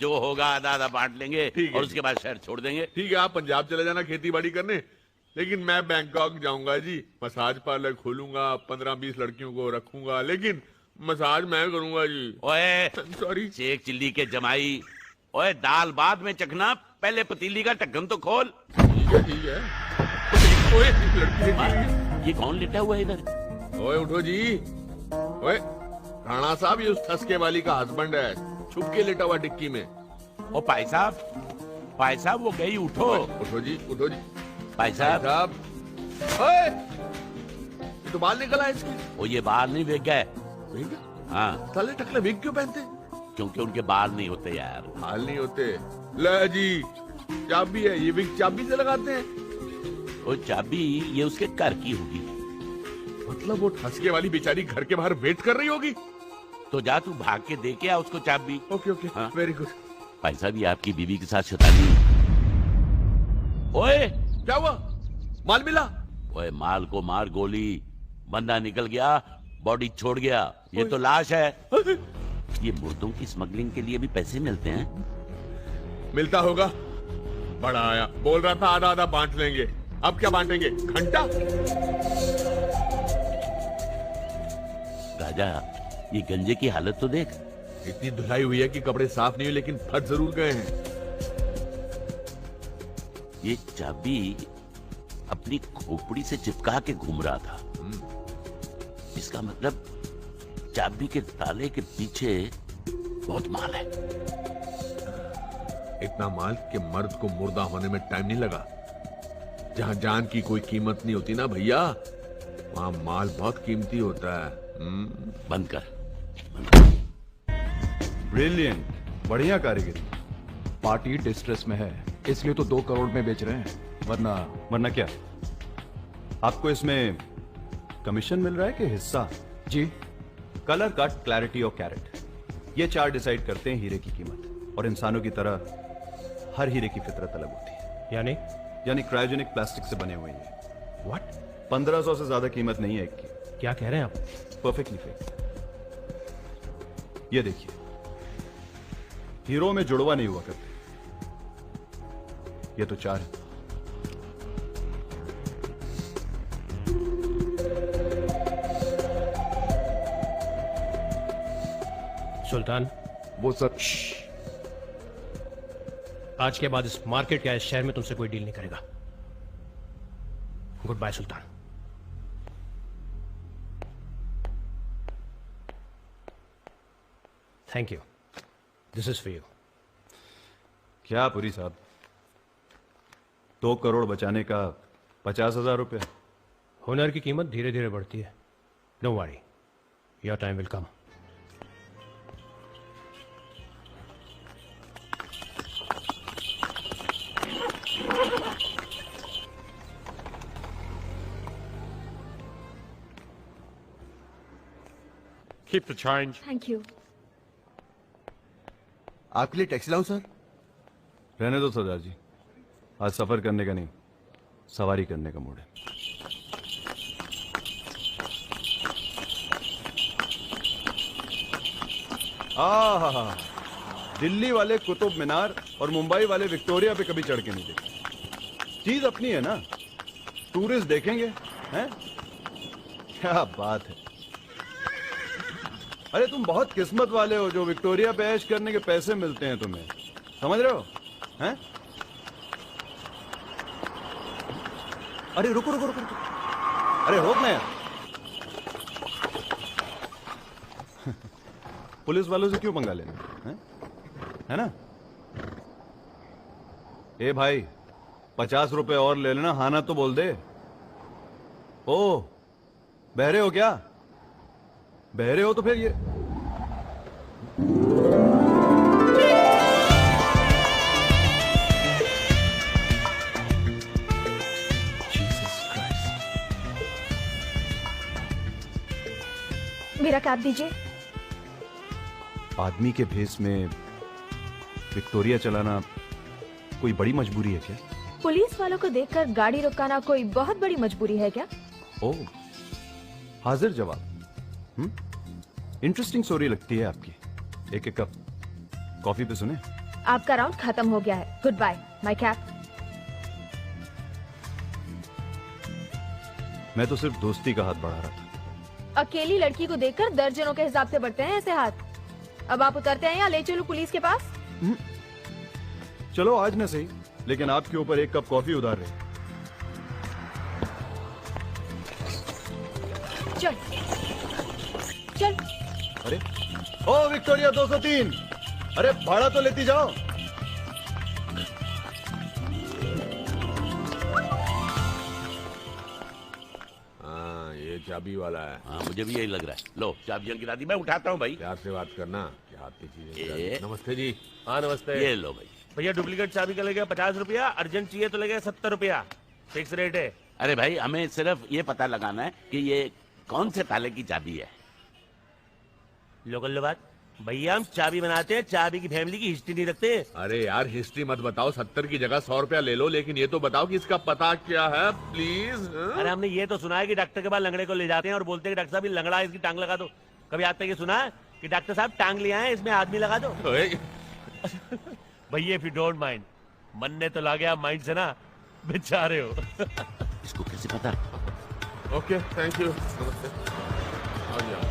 जो होगा आधा आधा बांट लेंगे और उसके बाद शहर छोड़ देंगे।
ठीक है, आप पंजाब चले जाना खेती बाड़ी करने, लेकिन मैं बैंकॉक जाऊंगा जी। मसाज पार्लर खोलूंगा, 15-20 लड़कियों को रखूंगा, लेकिन मसाज मैं करूंगा जी।
ओए
सॉरी,
शेख चिल्ली के जमाई। ओए दाल बाद में चखना, पहले पतीली का ढक्कन तो खोल।
ठीक है। ओए
ये कौन लेटा हुआ है इधर?
ओए उठो जी। ओए राणा साहब, ये उस ठसके वाली का हस्बैंड है, छुप के लेटा हुआ डिक्की में।
ओ भाई साहब वो गई। उठो
जी।
भाई साहब।
ओए, ये तो बाल निकला है इसके।
ओ ये बाल नहीं बिक गए। हाँ,
साले टकले विग क्यों पहनते?
क्योंकि उनके बाल नहीं होते यार।
बाल नहीं होते? ले जी, चाबी है, ये विग चाबी से लगाते हैं।
वो चाबी ये उसके घर की होगी।
मतलब वो ठसके वाली बेचारी घर के बाहर वेट कर रही होगी।
तो जा तू भाग के दे के आ उसको चाबी।
Okay okay, very good.
भाई साहब, ये आपकी बीवी के साथ शैतानी। ओए
क्या हुआ? माल मिला?
ओए माल को मार गोली, बंदा निकल गया, बॉडी छोड़ गया। ये तो लाश है। ये मुर्दों की स्मगलिंग के लिए भी पैसे मिलते हैं?
मिलता होगा। बड़ा आया, बोल रहा था आधा आधा बांट लेंगे। अब क्या बांटेंगे? घंटा?
राजा, ये गंजे की हालत तो देख।
इतनी धुलाई हुई है कि कपड़े साफ नहीं हुए, लेकिन फट जरूर गए हैं।
ये चाबी अपनी खोपड़ी से चिपका के घूम रहा था। इसका मतलब चाबी के ताले के पीछे बहुत माल है।
इतना माल कि मर्द को मुर्दा होने में टाइम नहीं लगा। जहां जान की कोई कीमत नहीं होती ना भैया, वहां माल बहुत कीमती होता है।
बंद कर।
ब्रिलियंट, बढ़िया कारीगरी।
पार्टी डिस्ट्रेस में है, इसलिए तो 2 करोड़ में बेच रहे हैं।
वरना क्या? आपको इसमें कमीशन मिल रहा है कि हिस्सा?
जी।
कलर, कट, क्लैरिटी और कैरेट, ये 4 डिसाइड करते हैं हीरे की कीमत। और इंसानों की तरह हर हीरे की फितरत अलग होती है। यानी क्रायोजेनिक प्लास्टिक से बने हुए हैं।
व्हाट?
1500 से ज्यादा कीमत नहीं है एक की।
क्या कह रहे हैं आप?
Perfectly fake. ये देखिए, हीरो में जुड़वा नहीं हुआ करते, ये तो 4 है।
सुल्तान,
वो सर,
आज के बाद इस मार्केट या इस शहर में तुमसे कोई डील नहीं करेगा।
Good bye Sultan. Thank you, this is for you.
क्या पुरी साहब, 2 करोड़ बचाने का 50,000 रुपये?
हुनर की कीमत धीरे धीरे बढ़ती है। Don't worry, your time will come.
Keep the change.
Thank you.
आपके लिए टैक्सी लाऊं सर?
रहने दो सरदार जी, आज सफर करने का नहीं, सवारी करने का मूड है। आहा, दिल्ली वाले कुतुब मीनार और मुंबई वाले विक्टोरिया पे कभी चढ़ के नहीं देखे। चीज अपनी है ना, टूरिस्ट देखेंगे हैं? क्या बात है। अरे तुम बहुत किस्मत वाले हो जो विक्टोरिया पे ऐश करने के पैसे मिलते हैं तुम्हें, समझ रहे हो हैं? अरे रुको रुको रुको, अरे रोक ना यार। पुलिस वालों से क्यों पंगा लेना है ना? ए भाई, 50 रुपए और ले लेना, हाँ ना तो बोल दे। ओ, बहरे हो क्या? बहरे हो तो फिर ये
मेरा कैब दीजिए।
आदमी के भेस में विक्टोरिया चलाना कोई बड़ी मजबूरी है क्या?
पुलिस वालों को देखकर गाड़ी रुकाना कोई बहुत बड़ी मजबूरी है क्या?
ओ, हाजिर जवाब। इंटरेस्टिंग स्टोरी लगती है आपकी। एक कप कॉफी पे सुने?
आपका राउंड खत्म हो गया है। Good bye my cab.
मैं तो सिर्फ दोस्ती का हाथ बढ़ा रहा था।
अकेली लड़की को देखकर दर्जनों के हिसाब से बढ़ते हैं ऐसे हाथ। अब आप उतरते हैं या ले चलूं पुलिस के पास?
चलो आज न सही, लेकिन आपके ऊपर 1 कप कॉफी उधार रहे।
चल चल।
अरे ओ विक्टोरिया 203, अरे भाड़ा तो लेती जाओ।
हाँ, ये चाबी वाला है।
हाँ, मुझे भी यही लग रहा है। लो चाबियां गिरा दी, मैं उठाता हूँ भाई।
प्यार से बात करना, क्या हाथ की चीजें।
नमस्ते जी।
हाँ नमस्ते।
ये लो भाई।
भैया डुप्लीकेट चाबी का लगेगा 50 रुपया, अर्जेंट चाहिए तो लगेगा 70 रुपया, फिक्स रेट है।
अरे भाई, हमें सिर्फ ये पता लगाना है कि ये कौन से ताले की चाबी है।
लोकल बात भैया, हम चाबी बनाते हैं, चाबी की फैमिली की हिस्ट्री नहीं रखते।
अरे यार, हिस्ट्री मत बताओ, 70 की जगह 100 रुपया ले लो, लेकिन ये तो बताओ कि इसका पता क्या है प्लीज।
अरे हमने ये तो सुना है कि डॉक्टर के पास लंगड़े को ले जाते हैं और बोलते हैं कि डॉक्टर साहब ये लंगड़ा है, इसकी टांग लगा दो। कभी आज तक ये सुना है कि डॉक्टर साहब टांग ले आए, इसमें आदमी लगा दो? भैया इफ यू डोंट माइंड, मन ने तो ला गया माइंड से ना, बेचारे हो।
इसको कैसे पता?
ओके, थैंक यू, नमस्ते।
भैया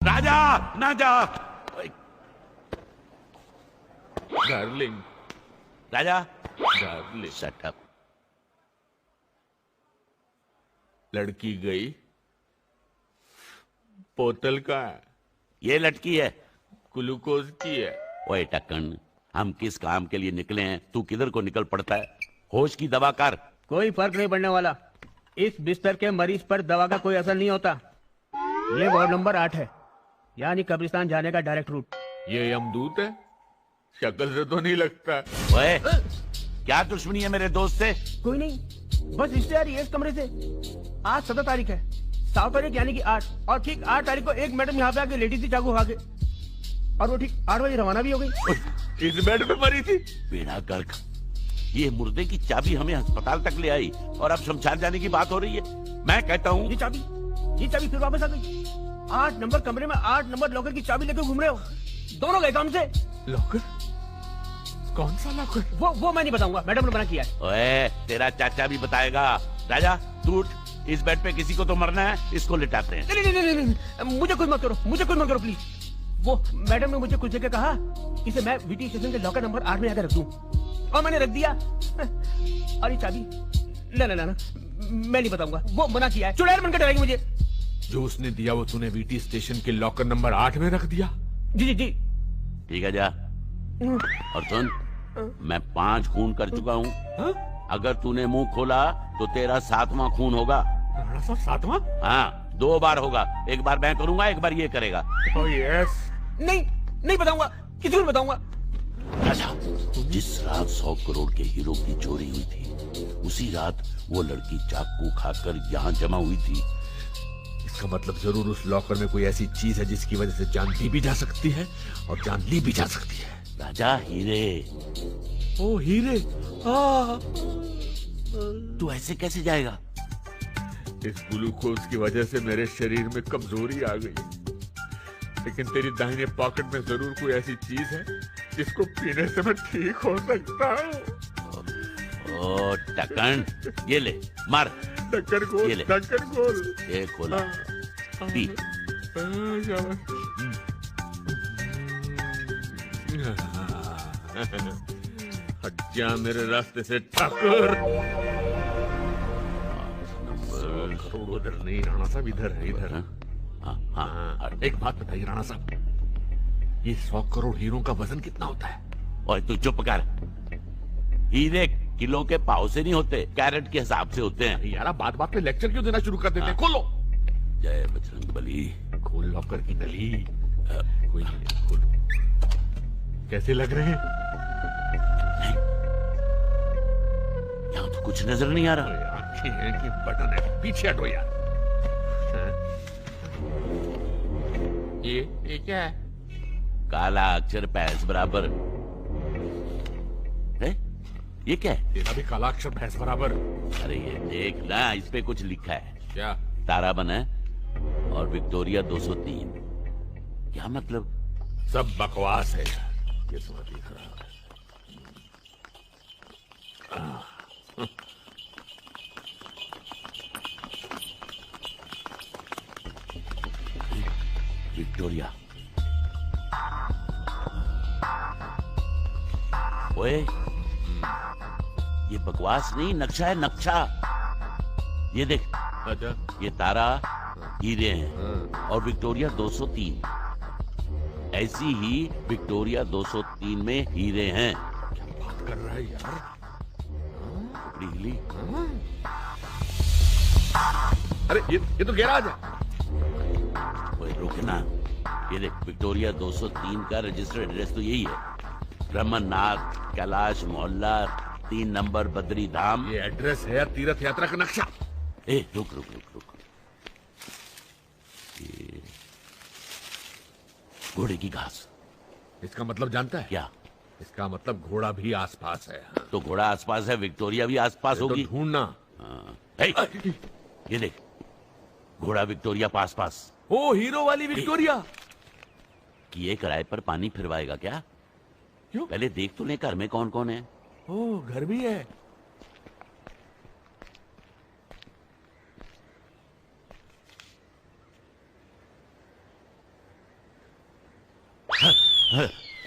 राजा ना जा।
डार्लिंग,
राजा
डार्लिंग,
शट अप।
लड़की गई, बोतल का है।
ये लटकी है,
ग्लूकोज की है।
ओए टक्कन, हम किस काम के लिए निकले हैं, तू किधर को निकल पड़ता है? होश की दवा कर।
कोई फर्क नहीं पड़ने वाला। इस बिस्तर के मरीज पर दवा का कोई असर नहीं होता। ये वार्ड नंबर 8 है, यानी कब्रिस्तान जाने का डायरेक्ट रूट।
ये यमदूत है? शक्ल से तो नहीं लगता।
ओए, क्या दुश्मनी है मेरे दोस्त से?
कोई नहीं, बस रिश्ते आ रही है इस कमरे से। आज 17 तारीख है, 7 तारीख यानी कि 8, और ठीक 8 तारीख को एक मैडम यहाँ पे आके लेटी थी चाकू खा के, और वो ठीक 8 बजे रवाना भी हो गई।
इस बेड पे मरी थी। बेड़ा गर्क, ये मुर्दे की चाबी हमें अस्पताल तक ले आई और अब शमशान जाने की बात हो रही है। मैं कहता हूँ
ये चाबी फिर वापस आ गई। 8 नंबर कमरे में 8 नंबर लॉकर की चाबी लेकर घूम रहे हो, दोनों गए काम से।
लॉकर? कौन सा लॉकर?
वो मैं नहीं बताऊंगा, मैडम ने मना किया है।
ओए, तेरा चाचा भी बताएगा। राजा तू उठ, इस बेड पे किसी को तो मरना है, इसको लिटाते हैं।
नहीं, मुझे कुछ मत करो प्लीज। वो मैडम ने मुझे कुछ जगह कहा इसे मैं वीटी स्टेशन के लॉकर नंबर 8 में आकर रख दूं, और मैंने रख दिया। और ये चाबी ना मैं नहीं बताऊंगा, वो मना किया है। चुड़ैल बनकर डराएगी मुझे।
जो उसने दिया वो तूने वीटी स्टेशन के लॉकर नंबर 8 में रख दिया?
जी।
ठीक है, जा। और सुन, मैं 5 खून कर चुका हूँ। अगर तूने मुंह खोला तो तेरा 7वां खून होगा।
7वां?
हाँ, 2 बार होगा, एक बार मैं करूंगा, एक बार ये करेगा।
यस।
नहीं बताऊंगा, किसी को नहीं बताऊंगा।
राजा, जिस रात 100 करोड़ के हीरो की चोरी हुई थी, उसी रात वो लड़की चाकू खाकर यहाँ जमा हुई थी।
इसका मतलब जरूर उस लॉकर में कोई ऐसी चीज है जिसकी वजह से जान दी भी जा सकती है और जान ली भी जा सकती है।
राजा, हीरे।
ओ हीरे,
तू ऐसे कैसे जाएगा?
इस ग्लूकोज की वजह से मेरे शरीर में कमजोरी आ गई, लेकिन तेरी दाहिने पॉकेट में जरूर कोई ऐसी चीज है जिसको पीने से मैं ठीक हो सकता हूँ।
ओ टक्कन, ये ले, मार।
टक्कर गोल, टक्कर गोल।
ये खोला, पी।
हज्जा मेरे रास्ते से ठक्कर। करोड़ उधर नहीं, राणा साहब इधर है, इधर। हाँ। एक बात बताइए राणा साहब, ये 100 करोड़ हीरो का वजन कितना होता है?
और तू चुप कर। हीरे किलो के पाव से नहीं होते, कैरेट के हिसाब से होते हैं।
यार बात पे लेक्चर क्यों देना शुरू कर देते हैं? खोलो।
जय बजरंग बली।
खोल लॉकर की नली। कोई नहीं, खोल। कैसे लग रहे हैं?
यहाँ तो कुछ नजर नहीं आ रहा।
आंखें हैं कि बटन है? पीछे हटो यार। ये क्या है?
काला अक्षर भैंस बराबर है। ये क्या है?
तेरा भी काला अक्षर भैंस बराबर।
अरे ये देख ना, इस पे कुछ लिखा है।
क्या?
तारा बना है और विक्टोरिया 203। क्या मतलब?
सब बकवास है। ये समझ लिख रहा है।
विक्टोरिया। ओए, ये बकवास नहीं, नक्शा है, नक्शा। ये देख।
अच्छा।
ये तारा हीरे हैं और विक्टोरिया 203। ऐसी ही विक्टोरिया 203 में हीरे हैं।
क्या बात कर रहा है यार?
हिली।
अरे ये तो गैराज है।
ओए रुक ना, ये देख, विक्टोरिया 203 का रजिस्टर्ड एड्रेस तो यही है। ब्रह्मनाथ कैलाश मोहल्ला 3 नंबर बद्री धाम।
ये एड्रेस है या तीर्थ यात्रा का नक्शा?
ए रुक। ये घोड़े की घास।
इसका मतलब जानता है
क्या?
इसका मतलब घोड़ा भी आसपास है।
तो घोड़ा आसपास है, विक्टोरिया भी आसपास होगी।
तो ढूंढना।
ये देख, घोड़ा विक्टोरिया पास।
ओ हीरो वाली विक्टोरिया।
कि ये किराए पर पानी फिरवाएगा क्या?
क्यों?
पहले देख तो ले घर में कौन कौन है।
ओ घर भी है।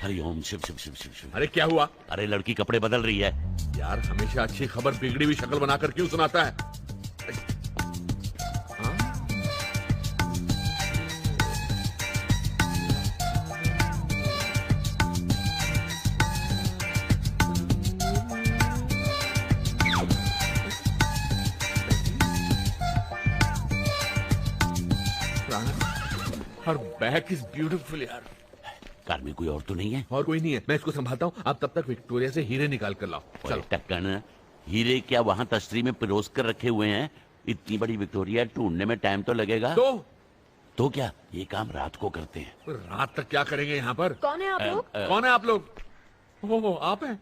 हरिओम शिव शिव शिव शिव शिव।
अरे क्या हुआ?
अरे लड़की कपड़े बदल रही है।
यार हमेशा अच्छी खबर बिगड़ी हुई शक्ल बनाकर क्यों सुनाता है? Her back is beautiful यार।
कार में कोई और तो नहीं है?
और कोई नहीं है, मैं इसको संभालता हूँ। आप तब तक विक्टोरिया से हीरे निकाल कर लाओ। चलो।
टक्कन, हीरे क्या वहाँ तश्तरी में पिरोस कर रखे हुए हैं? इतनी बड़ी विक्टोरिया ढूंढने में टाइम तो लगेगा। तो क्या ये काम रात को करते हैं?
रात तक क्या करेंगे यहाँ पर?
कौन है आप लोग?
कौन है आप लोग? ओह आप हैं?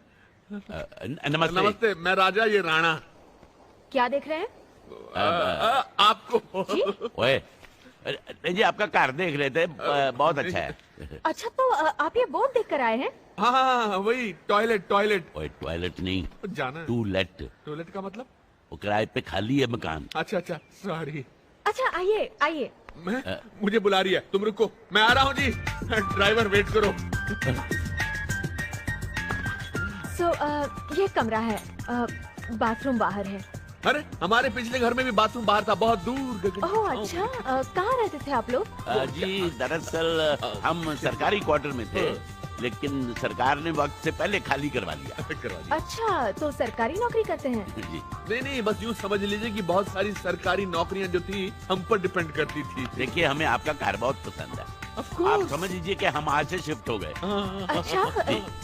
नमस्ते।
नमस्ते, मैं राजा, ये राणा।
क्या देख रहे हैं?
आपको
ओए जी, आपका कार देख रहे थे, बहुत अच्छा है।
अच्छा, तो आप ये बोर्ड देख कर आए हैं?
हाँ वही टॉयलेट।
ओए टॉयलेट नहीं,
जाना है।
टूलेट
का मतलब?
वो किराए पे खाली है मकान।
अच्छा सॉरी।
अच्छा आइए आइए।
मुझे बुला रही है, तुम रुको, मैं आ रहा हूँ जी। ड्राइवर वेट करो।
ये कमरा है, बाथरूम बाहर है।
अरे हमारे पिछले घर में भी बाथरूम बाहर था, बहुत दूर।
ओह अच्छा, कहाँ रहते थे आप लोग?
जी दरअसल हम सरकारी क्वार्टर में थे, लेकिन सरकार ने वक्त से पहले खाली करवा लिया।
अच्छा, तो सरकारी नौकरी करते हैं?
जी
नहीं, बस यूँ समझ लीजिए कि बहुत सारी सरकारी नौकरियां जो थी हम पर डिपेंड करती थी।
देखिए, हमें आपका कार बहुत पसंद है। आप समझ लीजिए कि हम आज से शिफ्ट हो गए।
अच्छा,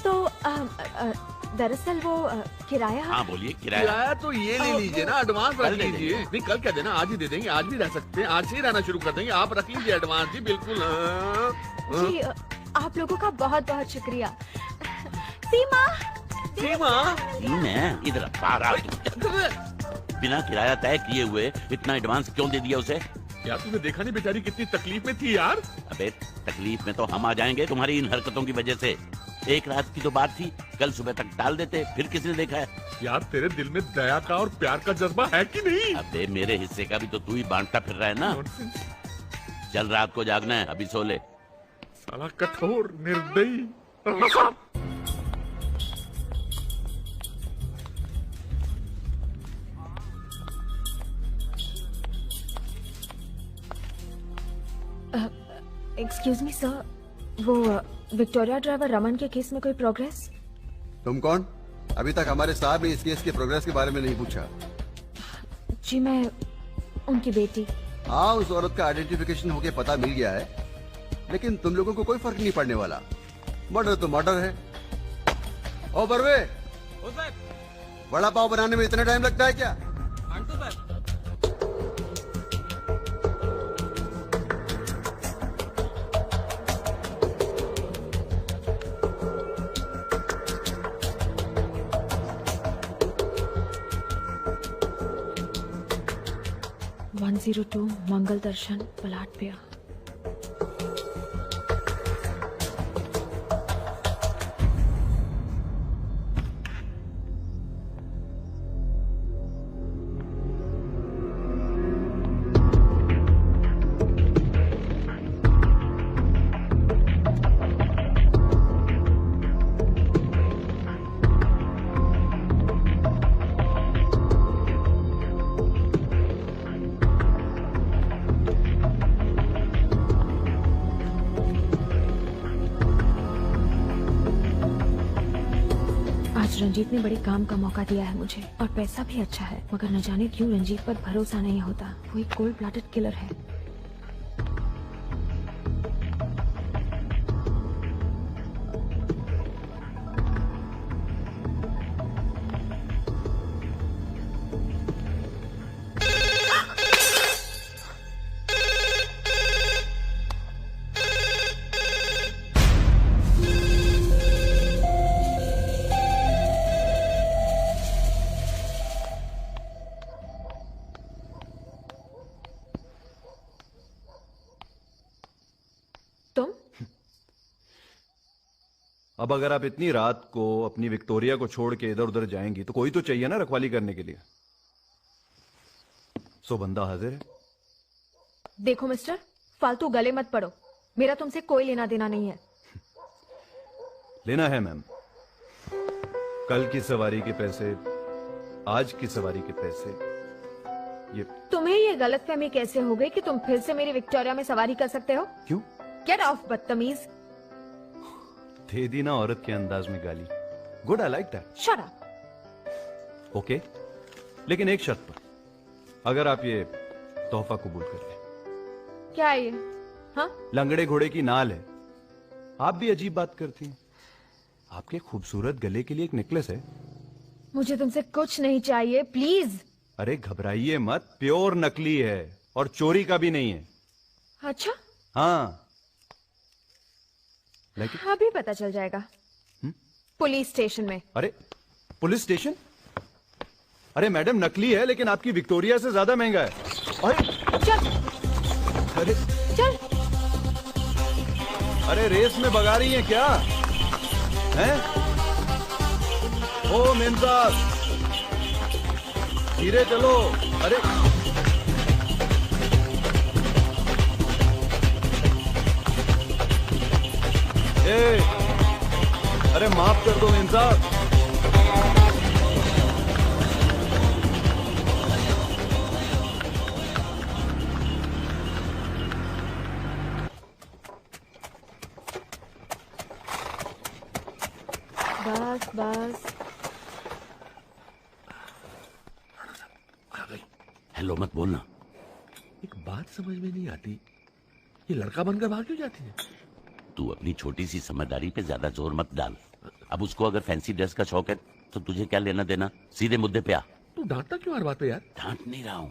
तो दरअसल वो किराया।
हाँ बोलिए, किराया
तो ये ले लीजिए ना, एडवांस रख लीजिए। नहीं कल क्या देना, आज ही दे देंगे, आज भी रह सकते हैं, आज से ही रहना शुरू कर देंगे। आप रख लीजिए एडवांस जी, बिल्कुल।
जी आप लोगों का बहुत बहुत शुक्रिया। सीमा
इधर बिना किराया तय किए हुए इतना एडवांस क्यों दे दिया उसे?
यार तुमने देखा नहीं बेचारी कितनी तकलीफ में थी यार।
अबे तकलीफ में तो हम आ जाएंगे तुम्हारी इन हरकतों की वजह से। एक रात की तो बात थी, कल सुबह तक टाल देते, फिर किसने देखा है?
यार तेरे दिल में दया का और प्यार का जज्बा है कि नहीं?
अबे मेरे हिस्से का भी तो तू ही बांटता फिर रहा है ना। चल रात को जागना है, अभी सो ले।
साला कठोर निर्दयी।
एक्सक्यूज मी सर, वो विक्टोरिया ड्राइवर रमन के केस में कोई प्रोग्रेस?
तुम कौन? अभी तक हमारे साहब ने इस केस के प्रोग्रेस के बारे में नहीं पूछा।
जी मैं उनकी बेटी।
हाँ, उस औरत का आइडेंटिफिकेशन होके पता मिल गया है, लेकिन तुम लोगों को कोई फर्क नहीं पड़ने वाला। मर्डर तो मर्डर है। ओ बरवे, वड़ा पाव बनाने में इतना टाइम लगता है क्या?
वन 102 मंगल दर्शन पलाटपिया। रंजीत ने बड़े काम का मौका दिया है मुझे, और पैसा भी अच्छा है, मगर न जाने क्यों रंजीत पर भरोसा नहीं होता। वो एक कोल्ड ब्लडेड किलर है।
अब अगर आप इतनी रात को अपनी विक्टोरिया को छोड़ के इधर उधर जाएंगी तो कोई तो चाहिए ना रखवाली करने के लिए। सो बंदा हाजिर है।
देखो मिस्टर, फालतू गले मत पड़ो, मेरा तुमसे कोई लेना देना नहीं है।
लेना है मैम। कल की सवारी के पैसे, आज की सवारी के पैसे। ये
तुम्हें ये गलतफहमी कैसे हो गई कि तुम फिर से मेरी विक्टोरिया में सवारी कर सकते हो?
क्यों?
गेट ऑफ बदतमीज।
दे दी ना औरत के अंदाज में गाली। Good, I like that.
Shut up.
Okay, लेकिन एक शर्त पर, अगर आप ये तोहफा कबूल कर लें।
क्या है ये? हाँ?
लंगड़े घोड़े की नाल है। आप भी अजीब बात करती हैं। आपके खूबसूरत गले के लिए एक नेकलेस है।
मुझे तुमसे कुछ नहीं चाहिए, प्लीज।
अरे घबराइए मत, प्योर नकली है और चोरी का भी नहीं है।
अच्छा,
हाँ लेकिन
अभी पता चल जाएगा। पुलिस स्टेशन में।
अरे पुलिस स्टेशन? अरे मैडम नकली है लेकिन आपकी विक्टोरिया से ज्यादा महंगा है। अरे
चल,
अरे
चल।
अरे रेस में भगा रही हैं क्या? हैं? ओ मेम साहब, धीरे चलो। अरे अरे माफ कर दो मेम साहब।
बस बस।
हेलो मत बोलना।
एक बात समझ में नहीं आती, ये लड़का बनकर भाग क्यों जाती है?
तू अपनी छोटी सी समझदारी पे ज्यादा जोर मत डाल। अब उसको अगर फैंसी ड्रेस का शौक है तो तुझे क्या लेना देना? सीधे मुद्दे पे आ।
तू डांटता क्यों हर बात पे यार?
डांट नहीं रहा हूं।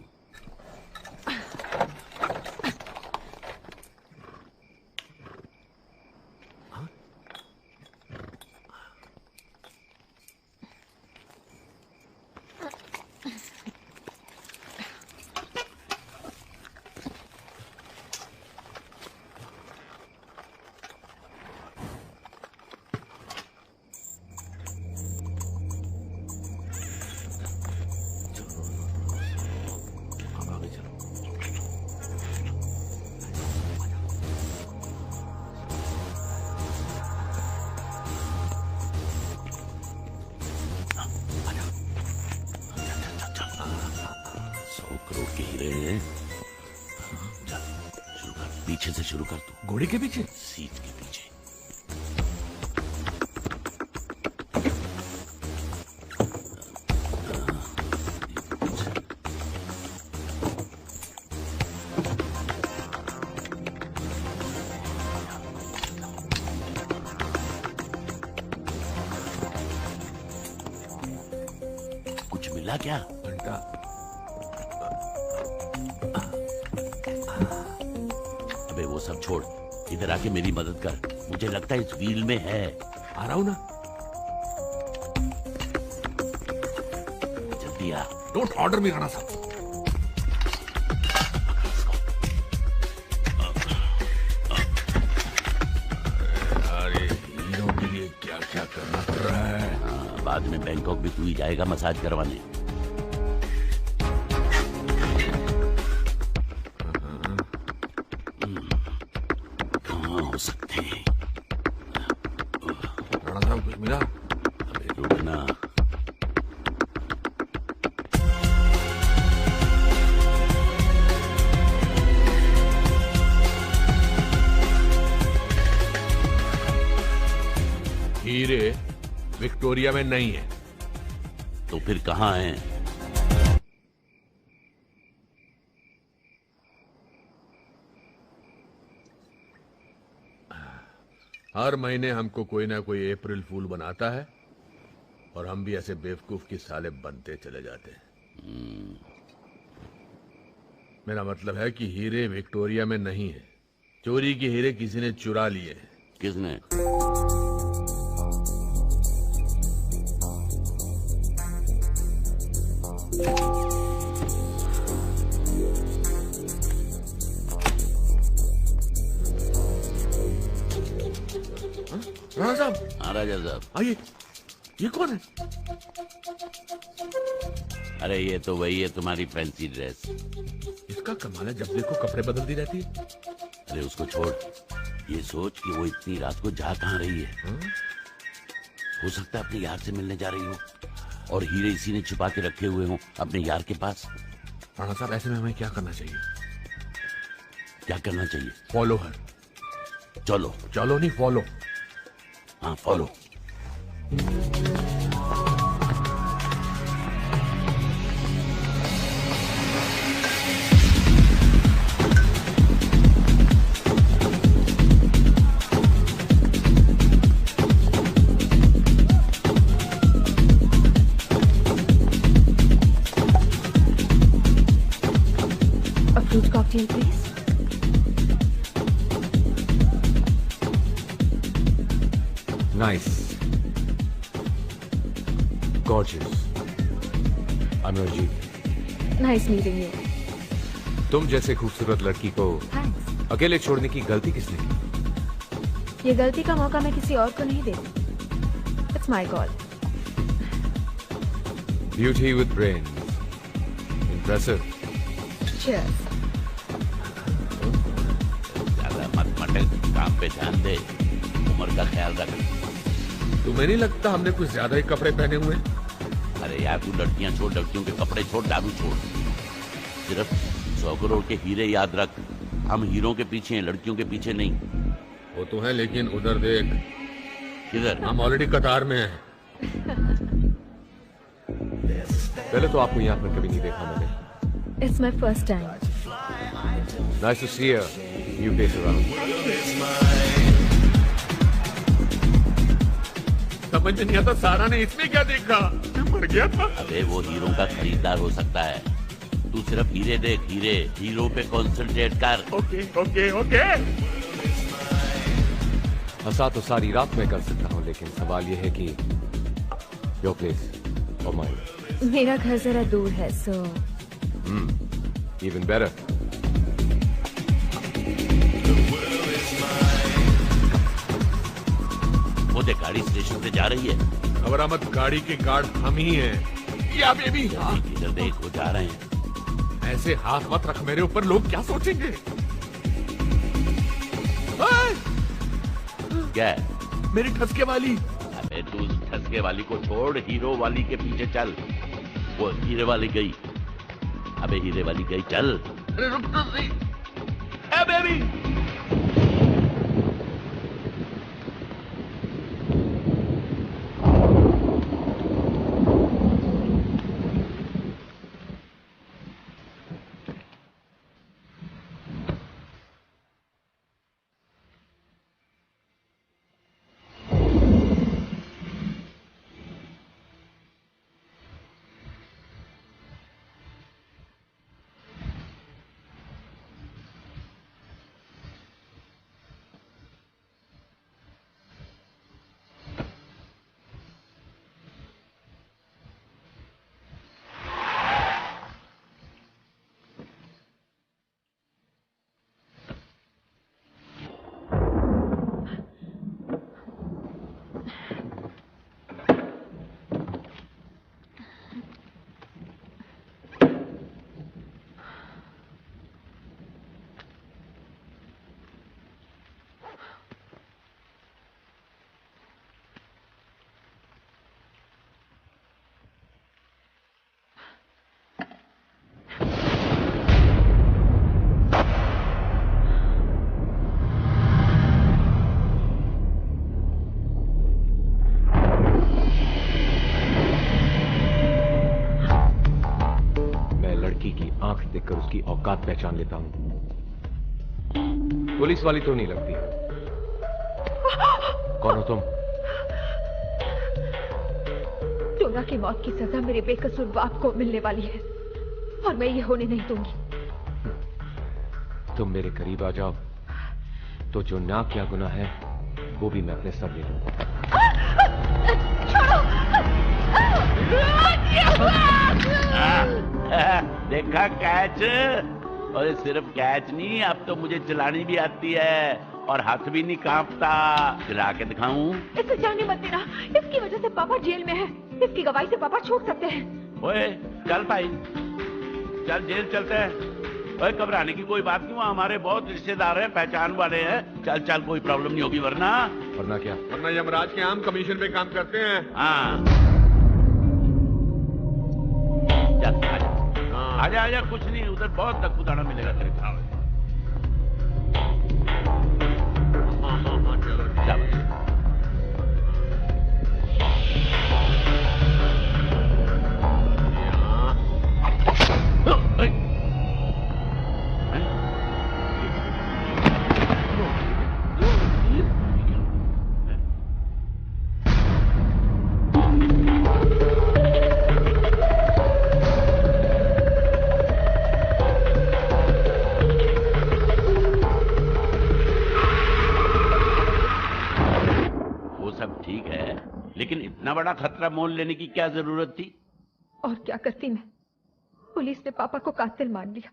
पीछे से शुरू कर तू।
घोड़े के पीछे?
सीट के पीछे। कुछ मिला क्या?
घंटा।
अबे वो सब छोड़, इधर आके मेरी मदद कर। मुझे लगता है इस व्हील में है।
आ रहा हूं ना।
जल्दी आ।
डोंट ऑर्डर मी राणा साहब। अरे हीरो के लिए क्या क्या करना पड़ रहा है।
बाद में बैंकॉक भी तू ही जाएगा मसाज करवाने।
मिला?
अबे रुकना।
हीरे विक्टोरिया में नहीं है।
तो फिर कहाँ हैं?
हर महीने हमको कोई ना कोई अप्रैल फूल बनाता है और हम भी ऐसे बेवकूफ की साले बनते चले जाते हैं। मेरा मतलब है कि हीरे विक्टोरिया में नहीं है। चोरी के हीरे किसी ने चुरा लिए।
किसने?
राणा साहब।
हाँ राजा साहब।
आइए। ये कौन है?
अरे ये तो वही है तुम्हारी फैंसी ड्रेस।
इसका कमाल है, जब देखो कपड़े बदलती रहती है।
अरे उसको छोड़, ये सोच कि वो इतनी रात को जा कहाँ रही है। हो सकता है अपने यार से मिलने जा रही हो और हीरे इसी ने छुपा के रखे हुए हो अपने यार के पास।
राणा साहब ऐसे में हमें क्या करना चाहिए?
क्या करना चाहिए?
Follow her.
चलो।
चलो नहीं, फॉलो।
हाँ follow.
Nice. Gorgeous. I'm Ranjit.
Nice meeting you.
तुम जैसे खूबसूरत लड़की को अकेले छोड़ने की गलती किसने की?
ये गलती का मौका मैं किसी और को नहीं देती. It's my call.
Beauty with brains. Impressive.
Cheers.
ज्यादा मत मटक, काम पे ध्यान दे, उम्र का ख्याल रख.
तुम्हें नहीं लगता हमने कुछ ज्यादा ही कपड़े पहने हुए?
अरे यार तू लड़कियां छोड़, लड़कियों के कपड़े छोड़, दारू छोड़. सिर्फ 100 करोड़ के हीरे याद रख. हम हीरों के पीछे हैं, लड़कियों के पीछे नहीं.
वो तो है, लेकिन उधर देख.
किधर?
हम ऑलरेडी कतार में हैं.
पहले तो आपको यहाँ पर कभी नहीं देखा मैंने.
It's my first time.
Nice to see you. You face around.
समझ नहीं आता सारा ने इसमें क्या देखा? मैं मर गया था.
अबे वो हीरों का खरीदार हो सकता है. तू सिर्फ हीरे देख, हीरे. हीरो पे कॉन्सेंट्रेट कर.
Okay okay okay.
हंसा तो सारी रात में कर सकता हूँ, लेकिन सवाल ये है कि योर प्लेस और माइन.
मेरा घर जरा दूर है, so
Even better.
वो देख गाड़ी स्टेशन पे जा रही है.
घबरा मत, गाड़ी के गार्ड हम ही हैं. या बेबी.
इधर देख, वो जा रहे हैं.
ऐसे हाथ मत रख मेरे ऊपर, लोग क्या सोचेंगे?
क्या है?
मेरी ठसके वाली.
अबे तू उस ठसके वाली को छोड़, हीरो वाली के पीछे चल. वो हीरे वाली गई. अबे हीरे वाली गई, चल.
अरे रुक तो सही.
ए बेबी.
देखकर उसकी औकात पहचान लेता हूं. पुलिस वाली तो नहीं लगती. कौन हो तुम?
चोरा की मौत की सजा मेरे बेकसूर बाप को मिलने वाली है और मैं ये होने नहीं दूंगी.
तुम मेरे करीब आ जाओ तो जो नाक या गुनाह है वो भी मैं अपने सर ले लूंगा.
देखा कैच? और सिर्फ कैच नहीं, अब तो मुझे चलानी भी आती है और हाथ भी नहीं कांपता. चला के दिखाऊं?
इसे जाने मत देना. इसकी वजह से पापा जेल में है. इसकी गवाही से पापा छूट सकते हैं.
ओए चल भाई, चल जेल चलते हैं. ओए घबराने की कोई बात नहीं, वहाँ हमारे बहुत रिश्तेदार हैं, पहचान वाले हैं. चल चल, कोई प्रॉब्लम नहीं होगी. वरना
क्या?
वरना यमराज के हम कमीशन पे काम करते हैं.
हाँ चल आजा आजा. कुछ नहीं, उधर बहुत दक्कुदाना मिलेगा तेरे खाओ. सब ठीक है, लेकिन इतना बड़ा खतरा मोल लेने की क्या जरूरत थी?
और क्या करती मैं? पुलिस ने पापा को कातिल मान लिया।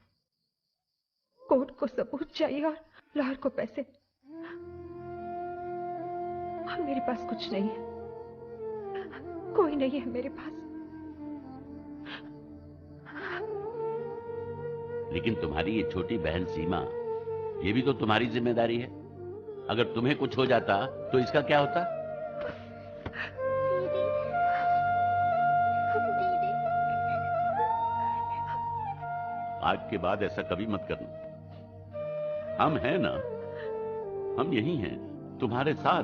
कोर्ट को सबूत चाहिए और लॉयर को पैसे। और मेरे पास कुछ नहीं है, कोई नहीं है मेरे पास।
लेकिन तुम्हारी ये छोटी बहन सीमा, ये भी तो तुम्हारी जिम्मेदारी है। अगर तुम्हें कुछ हो जाता तो इसका क्या होता? आज के बाद ऐसा कभी मत करना। हम हैं ना, हम यही हैं तुम्हारे साथ।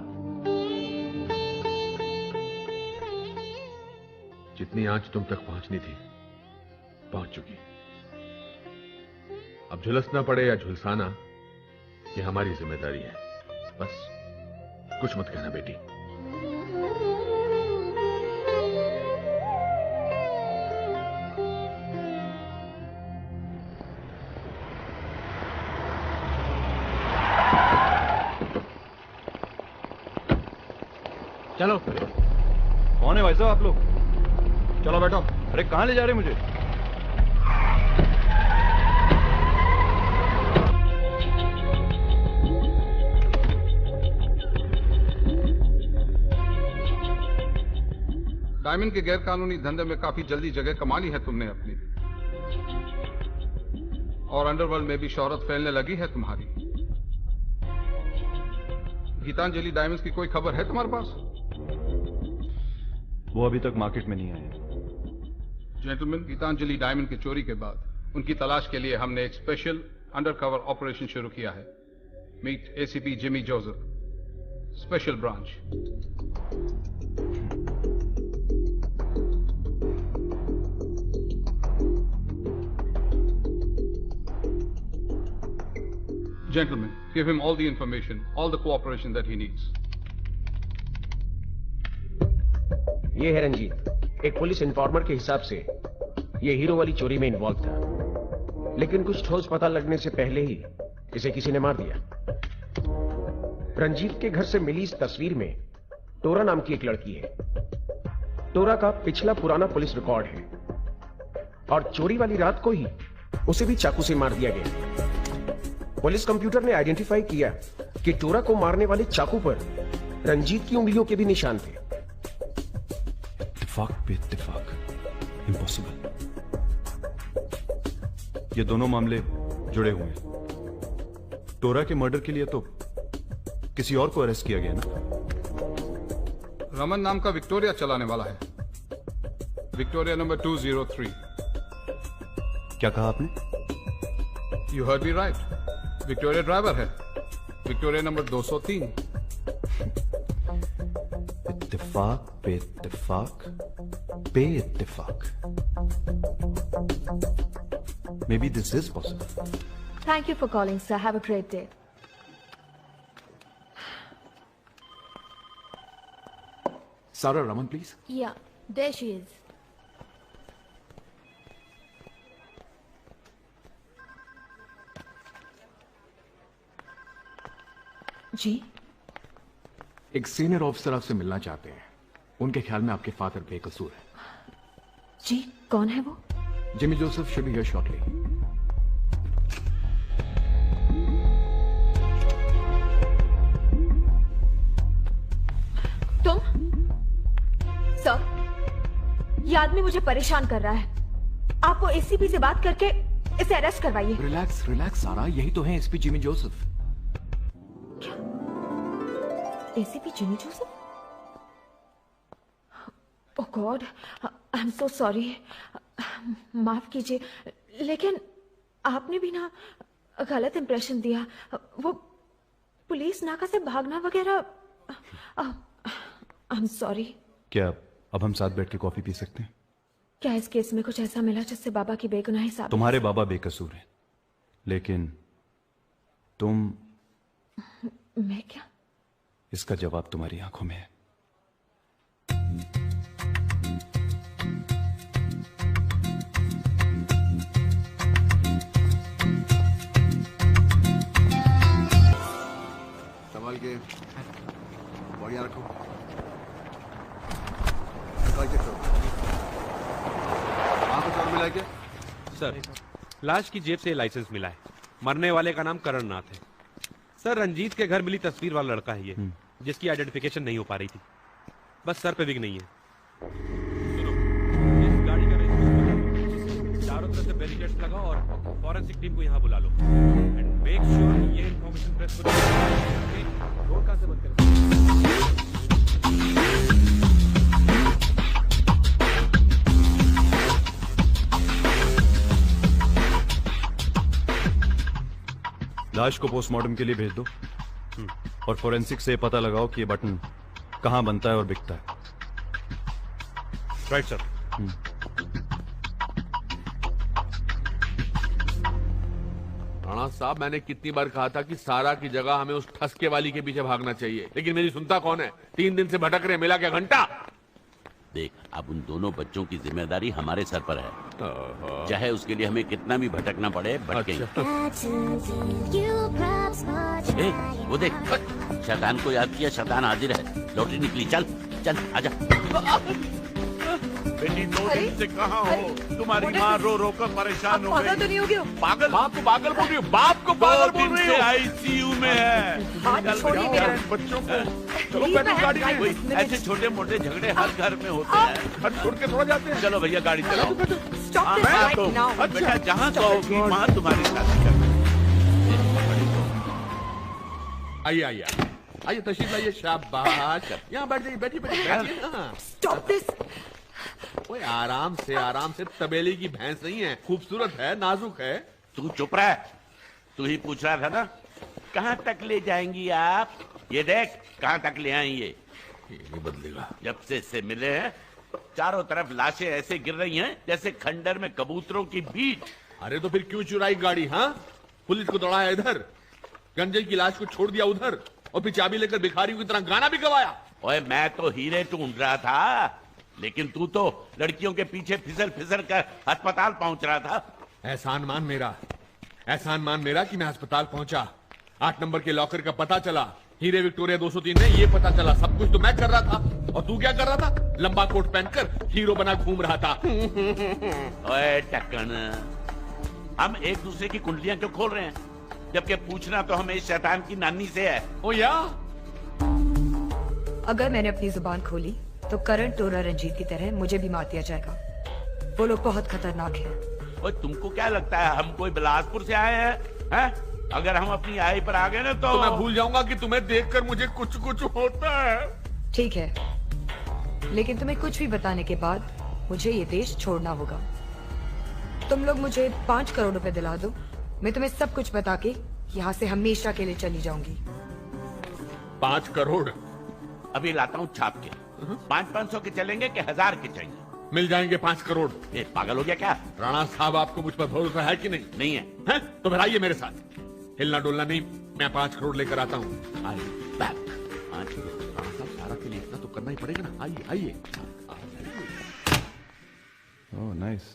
जितनी आंच तुम तक पहुंचनी थी पहुंच चुकी। अब झुलसना पड़े या झुलसाना, ये हमारी जिम्मेदारी है। बस कुछ मत कहना बेटी।
चलो। कौन है भाई साहब आप लोग? चलो बैठो। अरे कहां ले जा रहे मुझे?
डायमंड के गैर कानूनी धंधे में काफी जल्दी जगह कमा ली है तुमने अपनी, और अंडरवर्ल्ड में भी शोहरत फैलने लगी है तुम्हारी। गीतांजलि डायमंड्स की कोई खबर है तुम्हारे पास?
वो अभी तक मार्केट में नहीं आए।
जेंटलमैन, गीतांजलि डायमंड की चोरी के बाद उनकी तलाश के लिए हमने एक स्पेशल अंडरकवर ऑपरेशन शुरू किया है। Meet ACP Jimmy Joseph, special branch. Gentlemen, give him all the information, all the cooperation that he needs.
ये है रंजीत, एक पुलिस इन्फॉर्मर के हिसाब से ये हीरो वाली चोरी में इन्वॉल्व था, लेकिन कुछ ठोस पता लगने से पहले ही इसे किसी ने मार दिया। रंजीत के घर से मिली इस तस्वीर में टोरा नाम की एक लड़की है। टोरा का पिछला पुराना पुलिस रिकॉर्ड है और चोरी वाली रात को ही उसे भी चाकू से मार दिया गया। पुलिस कंप्यूटर ने आइडेंटिफाई किया कि टोरा को मारने वाले चाकू पर रंजीत की उंगलियों के भी निशान थे।
इत्तेफाक पे इत्तेफाक, इम्पॉसिबल। ये दोनों मामले जुड़े हुए हैं। टोरा के मर्डर के लिए तो किसी और को अरेस्ट किया गया ना?
रमन नाम का विक्टोरिया चलाने वाला है, विक्टोरिया नंबर 203।
क्या कहा आपने?
You heard me right, Victoria driver है, विक्टोरिया नंबर 203।
इत्तेफाक पे इत्तेफाक पे इत्तेफाक। Maybe this is possible.
Thank you for calling, sir. Have a great day.
Sarah Raman, please.
Yeah, there she is.
जी?
एक सीनियर ऑफिसर आपसे मिलना चाहते हैं। उनके ख्याल में आपके फादर बेकसूर है।
जी, कौन है वो?
Jimmy Joseph should be here shortly.
तुम? सर, ये आदमी मुझे परेशान कर रहा है। आप वो एसीपी से बात करके इसे अरेस्ट करवाइए।
रिलैक्स रिलैक्स सारा, यही तो है SP Jimmy Joseph.
ACP Jimmy Joseph? Oh God, I am so sorry. माफ कीजिए, लेकिन आपने भी ना गलत इंप्रेशन दिया। वो पुलिस नाका से भागना वगैरह। आई एम सॉरी।
क्या अब हम साथ बैठ के कॉफी पी सकते हैं?
क्या इस केस में कुछ ऐसा मिला जिससे बाबा की बेगुनाही साबित?
तुम्हारे बाबा बेकसूर हैं, लेकिन तुम।
मैं क्या?
इसका जवाब तुम्हारी आंखों में है।
संभाल के बढ़िया रखो। वहाँ कुछ और मिला क्या?
सर, लाश की जेब से लाइसेंस मिला है। मरने वाले का नाम करण नाथ है। सर, रंजीत के घर मिली तस्वीर वाला लड़का है ये, जिसकी आइडेंटिफिकेशन नहीं हो पा रही थी। बस सर पे विग नहीं है। सुनो, इस गाड़ी का रजिस्ट्रेशन चारों तरफ से बैरिकेड्स लगाओ और फॉरेंसिक टीम को यहाँ बुला लो। एंड मेक श्योर ये इन्फॉर्मेशन प्रेस को रोड कहाँ से बंद करें।
लाश को पोस्टमार्टम के लिए भेज दो और फोरेंसिक से पता लगाओ कि ये बटन कहां बनता है और बिकता है।
Right sir.
राणा साहब, मैंने कितनी बार कहा था कि सारा की जगह हमें उस ठसके वाली के पीछे भागना चाहिए, लेकिन मेरी सुनता कौन है? 3 दिन से भटक रहे, मिला क्या घंटा?
देख, अब उन दोनों बच्चों की जिम्मेदारी हमारे सर पर है, चाहे उसके लिए हमें कितना भी भटकना पड़े, भटकेंगे। ए, वो देख, शैतान को याद किया, शैतान हाजिर है। लॉटरी निकली, चल चल आजा।
बेटी 2 दिन से कहाँ हो? तुम्हारी माँ रो रो कर परेशान हो गई।
पागल तो नहीं हो गया?
पागल? बाप को पागल बोल रही हो? बाप को पागल बोल रही हो? आईसीयू में है। बच्चों को चलो बैठो गाड़ी में।
ऐसे छोटे मोटे झगड़े हर घर में होते हैं,
घर छोड़ के थोड़ा जाते हैं।
चलो भैया गाड़ी चलाओ।
अच्छा,
बेटा जहाँ कहोगी माँ तुम्हारी साथ।
आइए आइए आइए, तशरीफ लाइए। शाबाश, यहाँ बैठ जाइए, बैठिए बैठिए।
Stop this.
ओए आराम से, तबेले की भैंस नहीं है, खूबसूरत है, नाजुक है।
तू चुप रह, तू ही पूछ रहा था ना कहाँ तक ले जाएंगी आप? ये देख कहाँ तक ले आएंगे।
ये नहीं बदलेगा।
जब से इससे मिले हैं चारों तरफ लाशें ऐसे गिर रही हैं जैसे खंडर में कबूतरों की बीट।
अरे तो फिर क्यों चुराई गाड़ी? हाँ, पुलिस को दौड़ाया इधर, गंजे की लाश को छोड़ दिया उधर, और फिर चाबी लेकर भिखारियों की तरह गाना भी गवाया।
ओए मैं तो हीरे ढूंढ रहा था, लेकिन तू तो लड़कियों के पीछे फिसल फिसल कर अस्पताल पहुंच रहा था।
एहसान मान मेरा कि मैं अस्पताल पहुंचा। 8 नंबर के लॉकर का पता चला, हीरे विक्टोरिया 203 में ये पता चला। सब कुछ तो मैं कर रहा था, और तू क्या कर रहा था? लंबा कोट पहनकर हीरो बना घूम रहा था।
ओए टक्कन, हम एक दूसरे की कुंडलियां क्यों खोल रहे हैं, जबकि पूछना तो हमें इस शैतान की नानी से है।
ओ या,
अगर मैंने अपनी जुबान खोली तो करण टोरा रंजीत की तरह मुझे भी मार दिया जाएगा। वो लोग बहुत खतरनाक हैं।
ओए तुमको क्या लगता है हम कोई बिलासपुर से आए हैं? हैं? अगर हम अपनी आई पर आ गए ना तो
मैं भूल जाऊंगा कि तुम्हें देखकर मुझे कुछ कुछ होता है।
ठीक है, लेकिन तुम्हें कुछ भी बताने के बाद मुझे ये देश छोड़ना होगा। तुम लोग मुझे 5 करोड़ रुपए दिला दो, मैं तुम्हें सब कुछ बता के यहाँ से हमेशा के लिए चली जाऊंगी।
5 करोड़?
अभी लाता हूँ छाप के। 500 के चलेंगे कि 1000 के चाहिए?
मिल जाएंगे 5 करोड़।
ये पागल हो गया क्या?
राणा साहब, आपको मुझ पर भरोसा है कि नहीं?
नहीं है।
तो फिर आइए मेरे साथ, हिलना डोलना नहीं, मैं 5 करोड़ लेकर आता हूँ। आइए बैक। राणा साहब, सारा के लिए इतना तो करना ही पड़ेगा ना। आइए आइए।
Oh nice.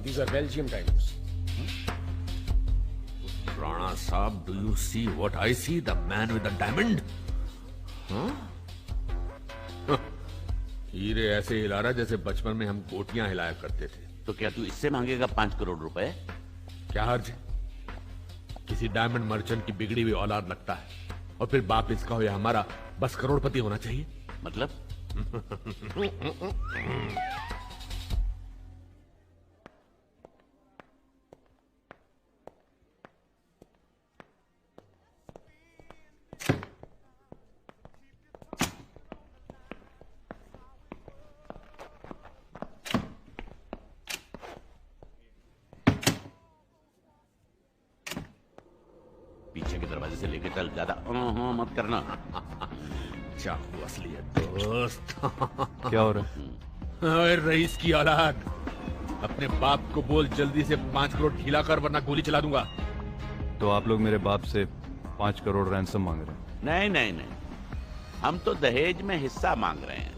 These are Belgium diamonds.
Rana Saab, do you see what I see? The man with the diamond? हीरे ऐसे हिला रहा जैसे बचपन में हम गोटियां हिलाया करते थे।
तो क्या तू इससे मांगेगा 5 करोड़ रुपए?
क्या हर्ज है? किसी डायमंड मर्चेंट की बिगड़ी हुई औलाद लगता है, और फिर बाप इसका हो या हमारा बस करोड़पति होना चाहिए।
मतलब? पीछे के दरवाजे से लेके चल, ज्यादा मत करना।
चाकू असली है दोस्त।
क्या हो रहा
है? रईस की औलाद, अपने बाप को बोल जल्दी से 5 करोड़ ढीला कर, वरना गोली चला दूंगा।
तो आप लोग मेरे बाप से 5 करोड़ रैंसम मांग रहे हैं?
नहीं नहीं नहीं, हम तो दहेज में हिस्सा मांग रहे हैं।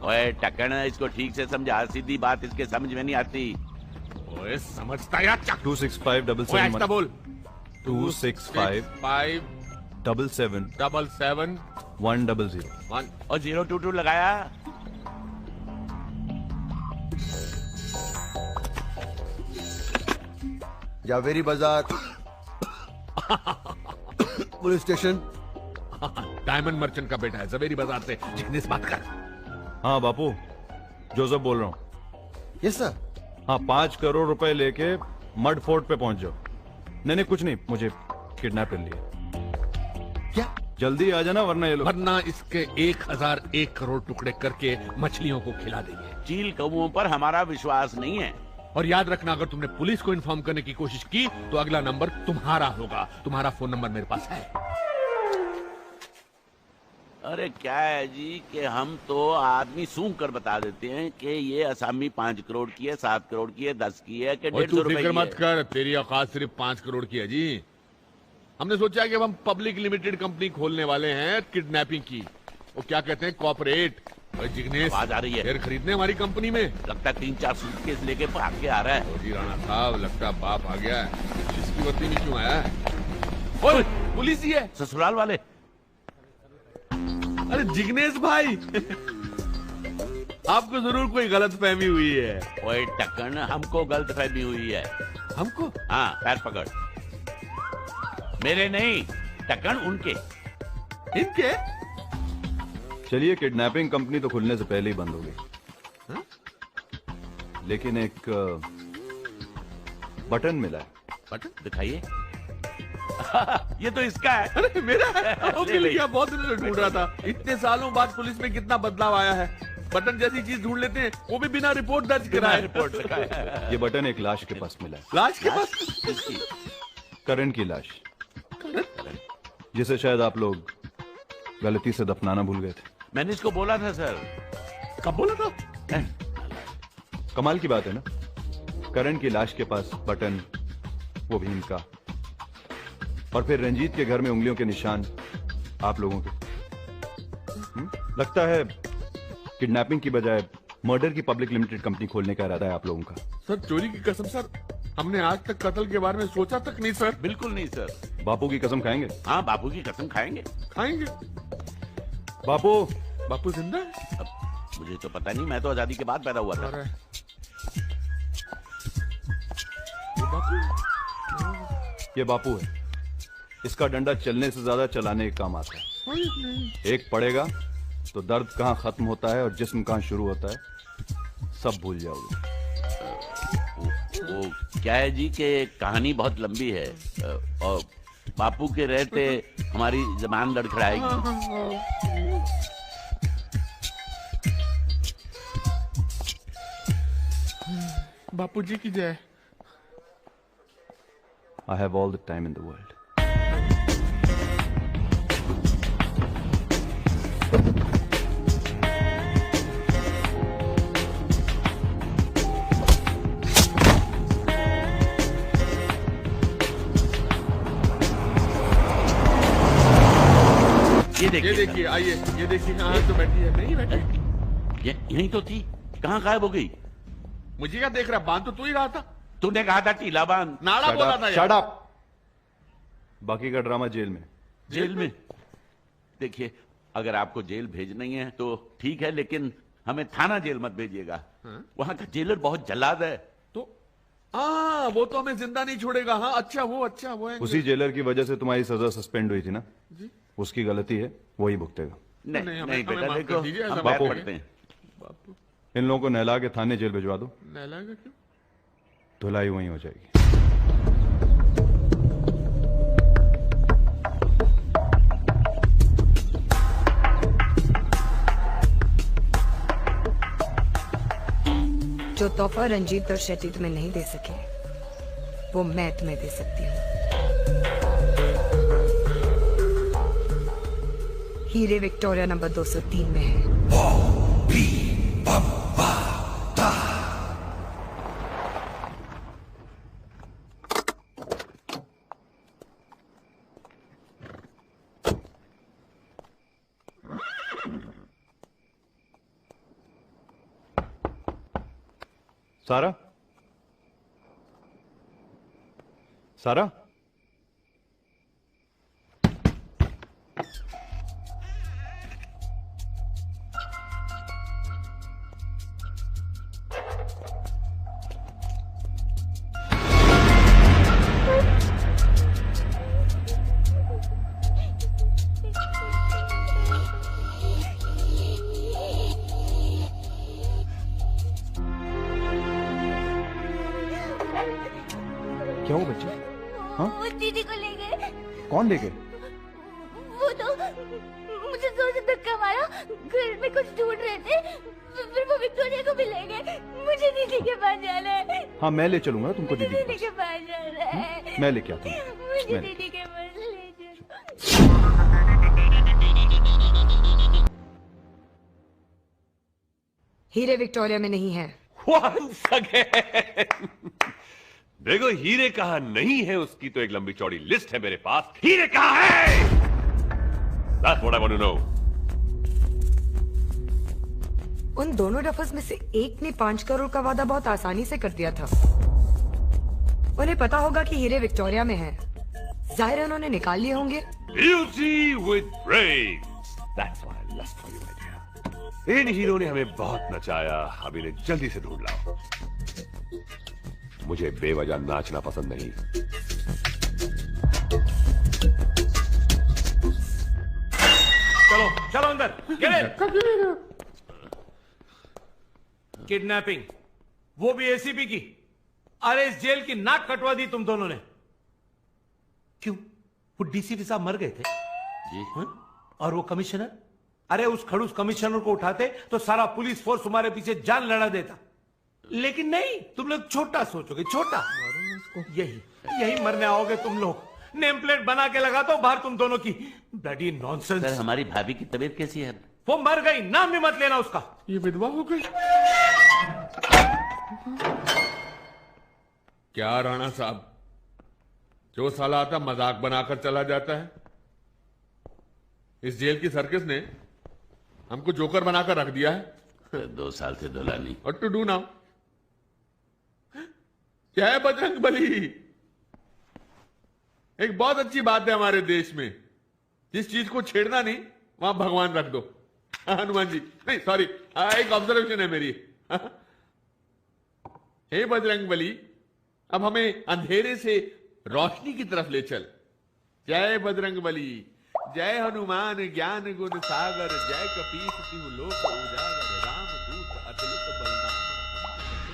ओए टक्कन, इसको ठीक से समझा, सीधी बात इसके समझ में नहीं आती।
ओए समझता या?
26577
बोल।
265
777
100
1 और 022 लगाया।
जावेरी बाजार पुलिस स्टेशन।
डायमंड मर्चेंट का बेटा है, जवेरी बाजार से। जिग्नेश बात कर।
हाँ बापू, जोसेफ बोल रहा हूँ।
Yes sir.
हाँ, 5 करोड़ रुपए लेके मड फोर्ट पे पहुंच जाओ। नहीं कुछ नहीं, मुझे किडनैप कर लिया।
क्या?
जल्दी आ जाना वरना ये लोग।
वरना इसके 1001 करोड़ टुकड़े करके मछलियों को खिला देंगे।
चील कौओं पर हमारा विश्वास नहीं है।
और याद रखना, अगर तुमने पुलिस को इन्फॉर्म करने की कोशिश की तो अगला नंबर तुम्हारा होगा। तुम्हारा फोन नंबर मेरे पास है।
अरे क्या है जी कि हम तो आदमी सूंघ कर बता देते हैं कि ये असामी 5 करोड़ की है, 7 करोड़ की है, 10 की है कि 150 रुपए
फिक्र
की
मत
है।
कर, तेरी औकात सिर्फ 5 करोड़ की है जी। हमने सोचा कि अब हम पब्लिक लिमिटेड कंपनी खोलने वाले हैं किडनैपिंग की। वो क्या कहते हैं, कॉर्पोरेट। जिग्नेश
आवाज आ रही है।
शेयर खरीदने हमारी कंपनी में।
लगता है 3-4 सूटकेस लेके भाग के आ रहा है।
जी राणा साहब, लगता है बाप आ गया है। इसकी वर्दी में क्यों आया है? ओए, पुलिस ही है।
ससुराल वाले।
अरे जिग्नेश भाई, आपको जरूर कोई गलतफहमी हुई है।
ओए टक्कन, हमको गलतफहमी हुई है।
हमको?
हाँ, पैर पकड़। मेरे नहीं, टक्कन उनके।
इनके?
चलिए, किडनैपिंग कंपनी तो खुलने से पहले ही बंद हो गई। लेकिन एक बटन मिला है।
बटन दिखाइए। ये तो इसका है।
अरे मेरा है। मिल गया, बहुत दिनों से ढूंढ रहा था। इतने सालों बाद पुलिस में कितना बदलाव आया है। बटन जैसी चीज ढूंढ लेते हैं, वो भी बिना रिपोर्ट दर्ज कराए।
रिपोर्ट दिखाए।
ये बटन एक लाश के पास मिला है।
लाश के पास?
किसकी?
करण की लाश, जिसे शायद आप लोग गलती से दफनाना भूल गए थे।
मैंने इसको बोला था सर।
कब बोला था?
कमाल की बात है ना, करण की लाश के पास बटन, वो भी इनका, और फिर रंजीत के घर में उंगलियों के निशान आप लोगों के। लगता है किडनैपिंग की बजाय मर्डर की पब्लिक लिमिटेड कंपनी खोलने का इरादा है आप लोगों का।
सर चोरी की कसम सर, हमने आज तक कत्ल के बारे में सोचा तक नहीं सर।
बिल्कुल नहीं सर।
बापू की कसम खाएंगे?
हाँ, बापू की कसम खाएंगे।
खाएंगे।
बापू
जिंदा है?
अब मुझे तो पता नहीं, मैं तो आजादी के बाद पैदा हुआ था।
ये बापू है, इसका डंडा चलने से ज्यादा चलाने के काम आता है। एक पड़ेगा तो दर्द कहाँ खत्म होता है और जिस्म कहाँ शुरू होता है सब भूल जाओगे।
वो क्या है जी कि कहानी बहुत लंबी है और बापू के रहते हमारी जबान लड़खड़ाएगी।
बापू जी की जय।
I have all the time in the world.
ये
देखिए, आइए, ये देखिए। हाँ तो बैठी है। नहीं बैठी,
यहीं तो थी, कहाँ गायब हो गई?
मुझे क्या देख रहा, बांध तो तू ही रहा था।
तूने कहा था टीला बांध।
नाड़ा बोला था।
Shut up! बाकी का ड्रामा जेल में।
जेल में? देखिए, अगर आपको जेल भेजना ही है तो ठीक है, लेकिन हमें थाना जेल मत भेजिएगा। वहां का जेलर बहुत जल्लाद है।
तो वो तो हमें जिंदा नहीं छोड़ेगा। हाँ, अच्छा वो है।
उसी जेलर की वजह से तुम्हारी सजा सस्पेंड हुई थी ना
जी?
उसकी गलती है, वही भुगतेगा।
नहीं बेटा, देखो हम
बापू,
पढ़ते हैं।
इन लोगों को नहला के थाने जेल भिजवा दो।
नहलाएगा क्यों?
धुलाई वहीं हो जाएगी।
जो तोहफा रंजीत और शेट्टी तुम्हें नहीं दे सके, वो मैं तुम्हें दे सकती हूँ। हीरे विक्टोरिया नंबर 203 में है।
सारा, सारा, क्या हुआ बच्चे? हाँ?
वो दीदी को ले गए।
कौन ले गए?
वो तो मुझे जोर से धक्का मारा, घर में कुछ ढूंढ रहे थे, फिर वो विक्टोरिया को भी ले गए। मुझे दीदी के पास जाना है।
हाँ मैं ले चलूंगा तुमको दीदी
के पास जाना है।
मैं लेके आता हूँ।
मुझे दीदी के पास ले जाओ।
हीरे विक्टोरिया में नहीं है।
Once again. देखो हीरे कहाँ नहीं है उसकी तो एक लंबी चौड़ी लिस्ट है मेरे पास। हीरे कहाँ है? That's what I want to know.
उन दोनों डफर्स में से एक ने 5 करोड़ का वादा बहुत आसानी से कर दिया था। उन्हें पता होगा कि हीरे विक्टोरिया में हैं। जाहिर है उन्होंने निकाल लिए होंगे।
Beauty with brains. That's why I lust for you, my dear. In hero ने हमें बहुत नचाया, अब इन्हें जल्दी से ढूंढ लाओ। मुझे बेवजह नाचना पसंद नहीं।
चलो चलो अंदर। Get in. किडनैपिंग, वो भी एसीपी की। अरे इस जेल की नाक कटवा दी तुम दोनों ने। क्यों? वो डीसीपी साहब मर गए थे जी। और वो कमिश्नर, अरे उस खड़ूस कमिश्नर को उठाते तो सारा पुलिस फोर्स तुम्हारे पीछे जान लड़ा देता। लेकिन नहीं, तुम लोग छोटा सोचोगे, छोटा। यही मरने आओगे तुम लोग। नेम प्लेट बना के लगा दो बाहर तुम दोनों की। Bloody nonsense.
सर हमारी भाभी की तबीयत कैसी है?
वो मर गई, नाम भी मत लेना उसका।
ये विधवा हो गई क्या राणा साहब? जो साला आता मजाक बनाकर चला जाता है। इस जेल की सर्कस ने हमको जोकर बनाकर रख दिया है।
2 साल से धुला नहीं।
What to do now? जय बजरंग बली। एक बहुत अच्छी बात है हमारे देश में, जिस चीज को छेड़ना नहीं वहां भगवान रख दो। हनुमान जी नहीं, सॉरी, एक ऑब्जर्वेशन है मेरी। हे बजरंग बली, अब हमें अंधेरे से रोशनी की तरफ ले चल। जय बजरंग बली, जय हनुमान ज्ञान गुण सागर, जय कपीस तिहु लोक उजागर, राम दूत अतुलित बलधामा।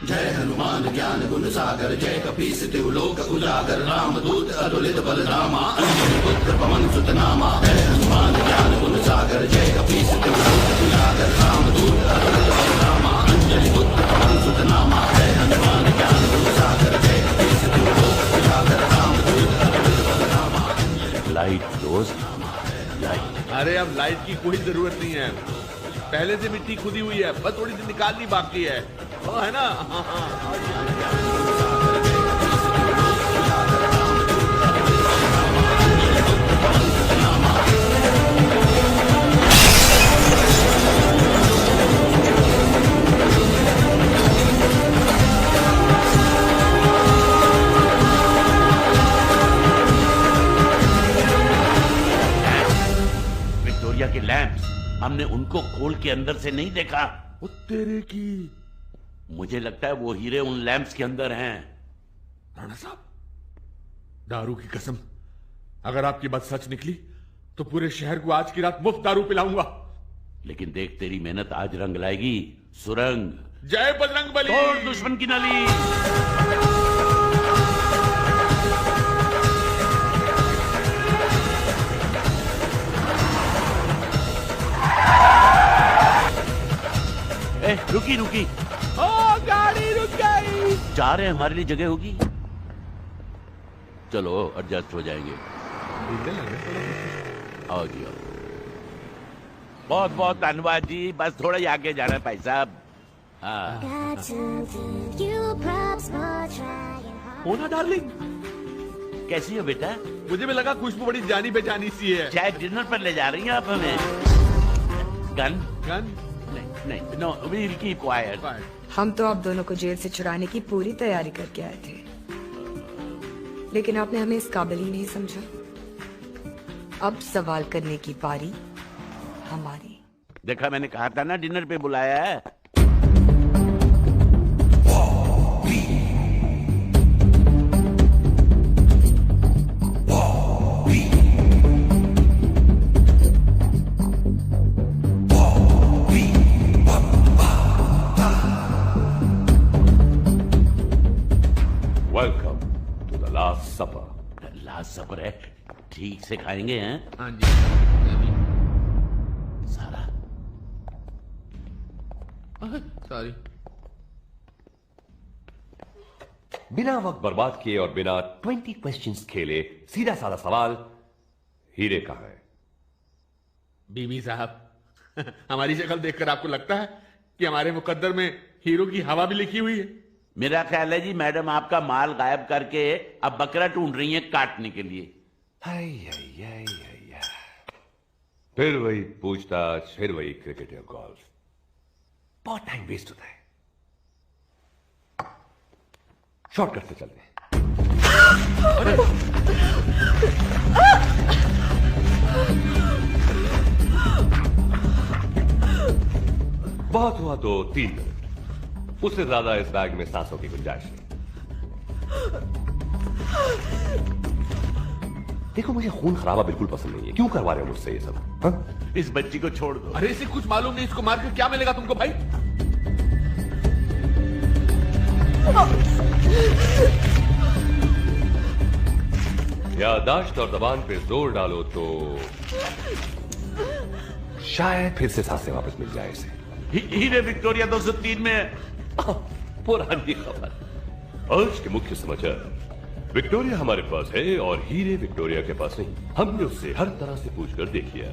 जय हनुमान ज्ञान गुण सागर, जय कपीस तिहु लोक उजागर, राम दूत अतुलित बलधामा, अंजनी पुत्र पवन सुत नामा। जय हनुमान ज्ञान गुण सागर, जय कपीस तिहु लोक उजागर, राम दूत अतुलित बलधामा, अंजनी पुत्र पवन सुत नामा। जय हनुमान ज्ञान गुण सागर, जय कपीस तिहु लोक उजागर, राम दूत अतुलित बलधामा।
लाइट रोज लाइट।
अरे अब लाइट की कोई जरूरत नहीं है, पहले से मिट्टी खुदी हुई है, बस थोड़ी सी निकालनी बाकी है, वो है ना।
विक्टोरिया के लैंप्स, हमने उनको खोल के अंदर से नहीं देखा।
तेरे की,
मुझे लगता है वो हीरे उन लैंप्स के अंदर हैं।
राणा साहब, दारू की कसम, अगर आपकी बात सच निकली तो पूरे शहर को आज की रात मुफ्त दारू पिलाऊंगा।
लेकिन देख, तेरी मेहनत आज रंग लाएगी। सुरंग।
जय बजरंग बली।
तोड़ दुश्मन की नली। रुकी रुकी।
ओ गाड़ी रुक गई।
जा रहे हैं, हमारे लिए जगह होगी। चलो एडजस्ट हो जाएंगे। आओ जी आओ। बहुत बहुत धन्यवाद जी, बस थोड़ा ही आगे जाना है भाई साहब। हाँ।
मोना डार्लिंग,
कैसी हो बेटा?
मुझे भी लगा खुशबू बड़ी जानी बेजानी सी है।
शायद डिनर पर ले जा रही हैं आप हमें। गन?
गन?
नहीं, नो, we'll keep quiet.
हम तो आप दोनों को जेल से छुड़ाने की पूरी तैयारी करके आए थे, लेकिन आपने हमें इस काबिल ही नहीं समझा। अब सवाल करने की पारी हमारी।
देखा, मैंने कहा था ना डिनर पे बुलाया है। ठीक से खाएंगे हैं?
हाँ जी।
सारा
सॉरी।
बिना वक्त बर्बाद किए और बिना 20 क्वेश्चंस खेले सीधा साधा सवाल, हीरे कहाँ है?
बीबी साहब, हमारी शक्ल देखकर आपको लगता है कि हमारे मुकद्दर में हीरो की हवा भी लिखी हुई है?
मेरा ख्याल है जी मैडम आपका माल गायब करके अब बकरा ढूंढ रही है काटने के लिए।
फिर वही पूछताछ, फिर वही क्रिकेट या गोल्फ, बहुत टाइम वेस्ट होता है। शॉर्टकट से चलते हैं। बहुत हुआ तो 3 मिनट, उससे ज्यादा इस बैग में सांसों की गुंजाइश नहीं। देखो मुझे खून खराबा बिल्कुल पसंद नहीं है, क्यों करवा रहे हो मुझसे ये सब? हा?
इस बच्ची को छोड़ दो।
अरे इसे कुछ मालूम नहीं, इसको मार के क्या मिलेगा तुमको भाई?
यादाश्त और जबान पे जोर डालो तो शायद फिर से सांसें वापस मिल जाए इसे।
हीरे विक्टोरिया 203 में है।
पुरानी खबर। आज के मुख्य समाचार, विक्टोरिया हमारे पास है और हीरे विक्टोरिया के पास नहीं। हमने उससे हर तरह से पूछकर देख लिया।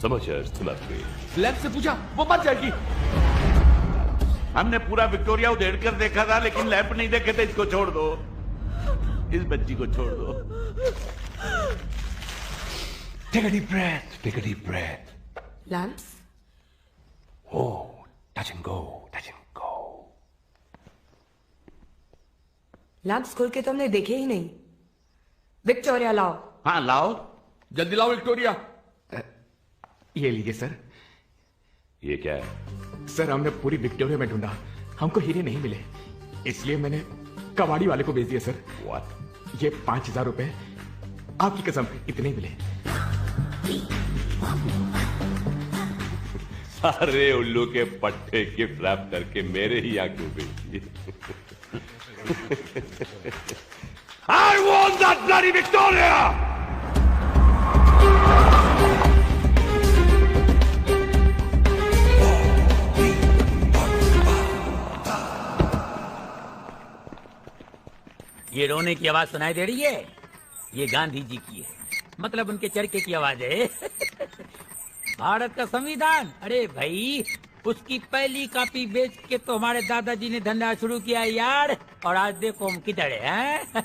समाचार समाप्त हुए।
लैब से पूछा, वो मर जाएगी।
हमने पूरा विक्टोरिया उधेड़ कर देखा था, लेकिन लैंप नहीं देखे थे। इसको छोड़ दो, इस बच्ची को छोड़ दो।
Take a deep breath, take a deep breath.
Lamps?
Oh, touch and go, touch and go.
Lamps खोल के तुमने देखे ही नहीं। विक्टोरिया लाओ।
हाँ लाओ,
जल्दी लाओ विक्टोरिया।
ये लीजिए सर।
ये क्या है?
सर हमने पूरी विक्टोरिया में ढूंढा, हमको हीरे नहीं मिले, इसलिए मैंने कबाड़ी वाले को भेज दिया सर।
What?
ये 5000 रुपए, आपकी कसम इतने ही मिले।
सारे उल्लू के पट्टे गिफ्ट रैप करके मेरे ही यहाँ क्यों भेज दिए? I want that bloody Victoria!
ये रोने की आवाज सुनाई दे रही है? ये गांधी जी की है, मतलब उनके चरखे की आवाज है। भारत का संविधान, अरे भाई उसकी पहली कॉपी बेच के तो हमारे दादाजी ने धंधा शुरू किया यार, और आज देखो हम किधर हैं।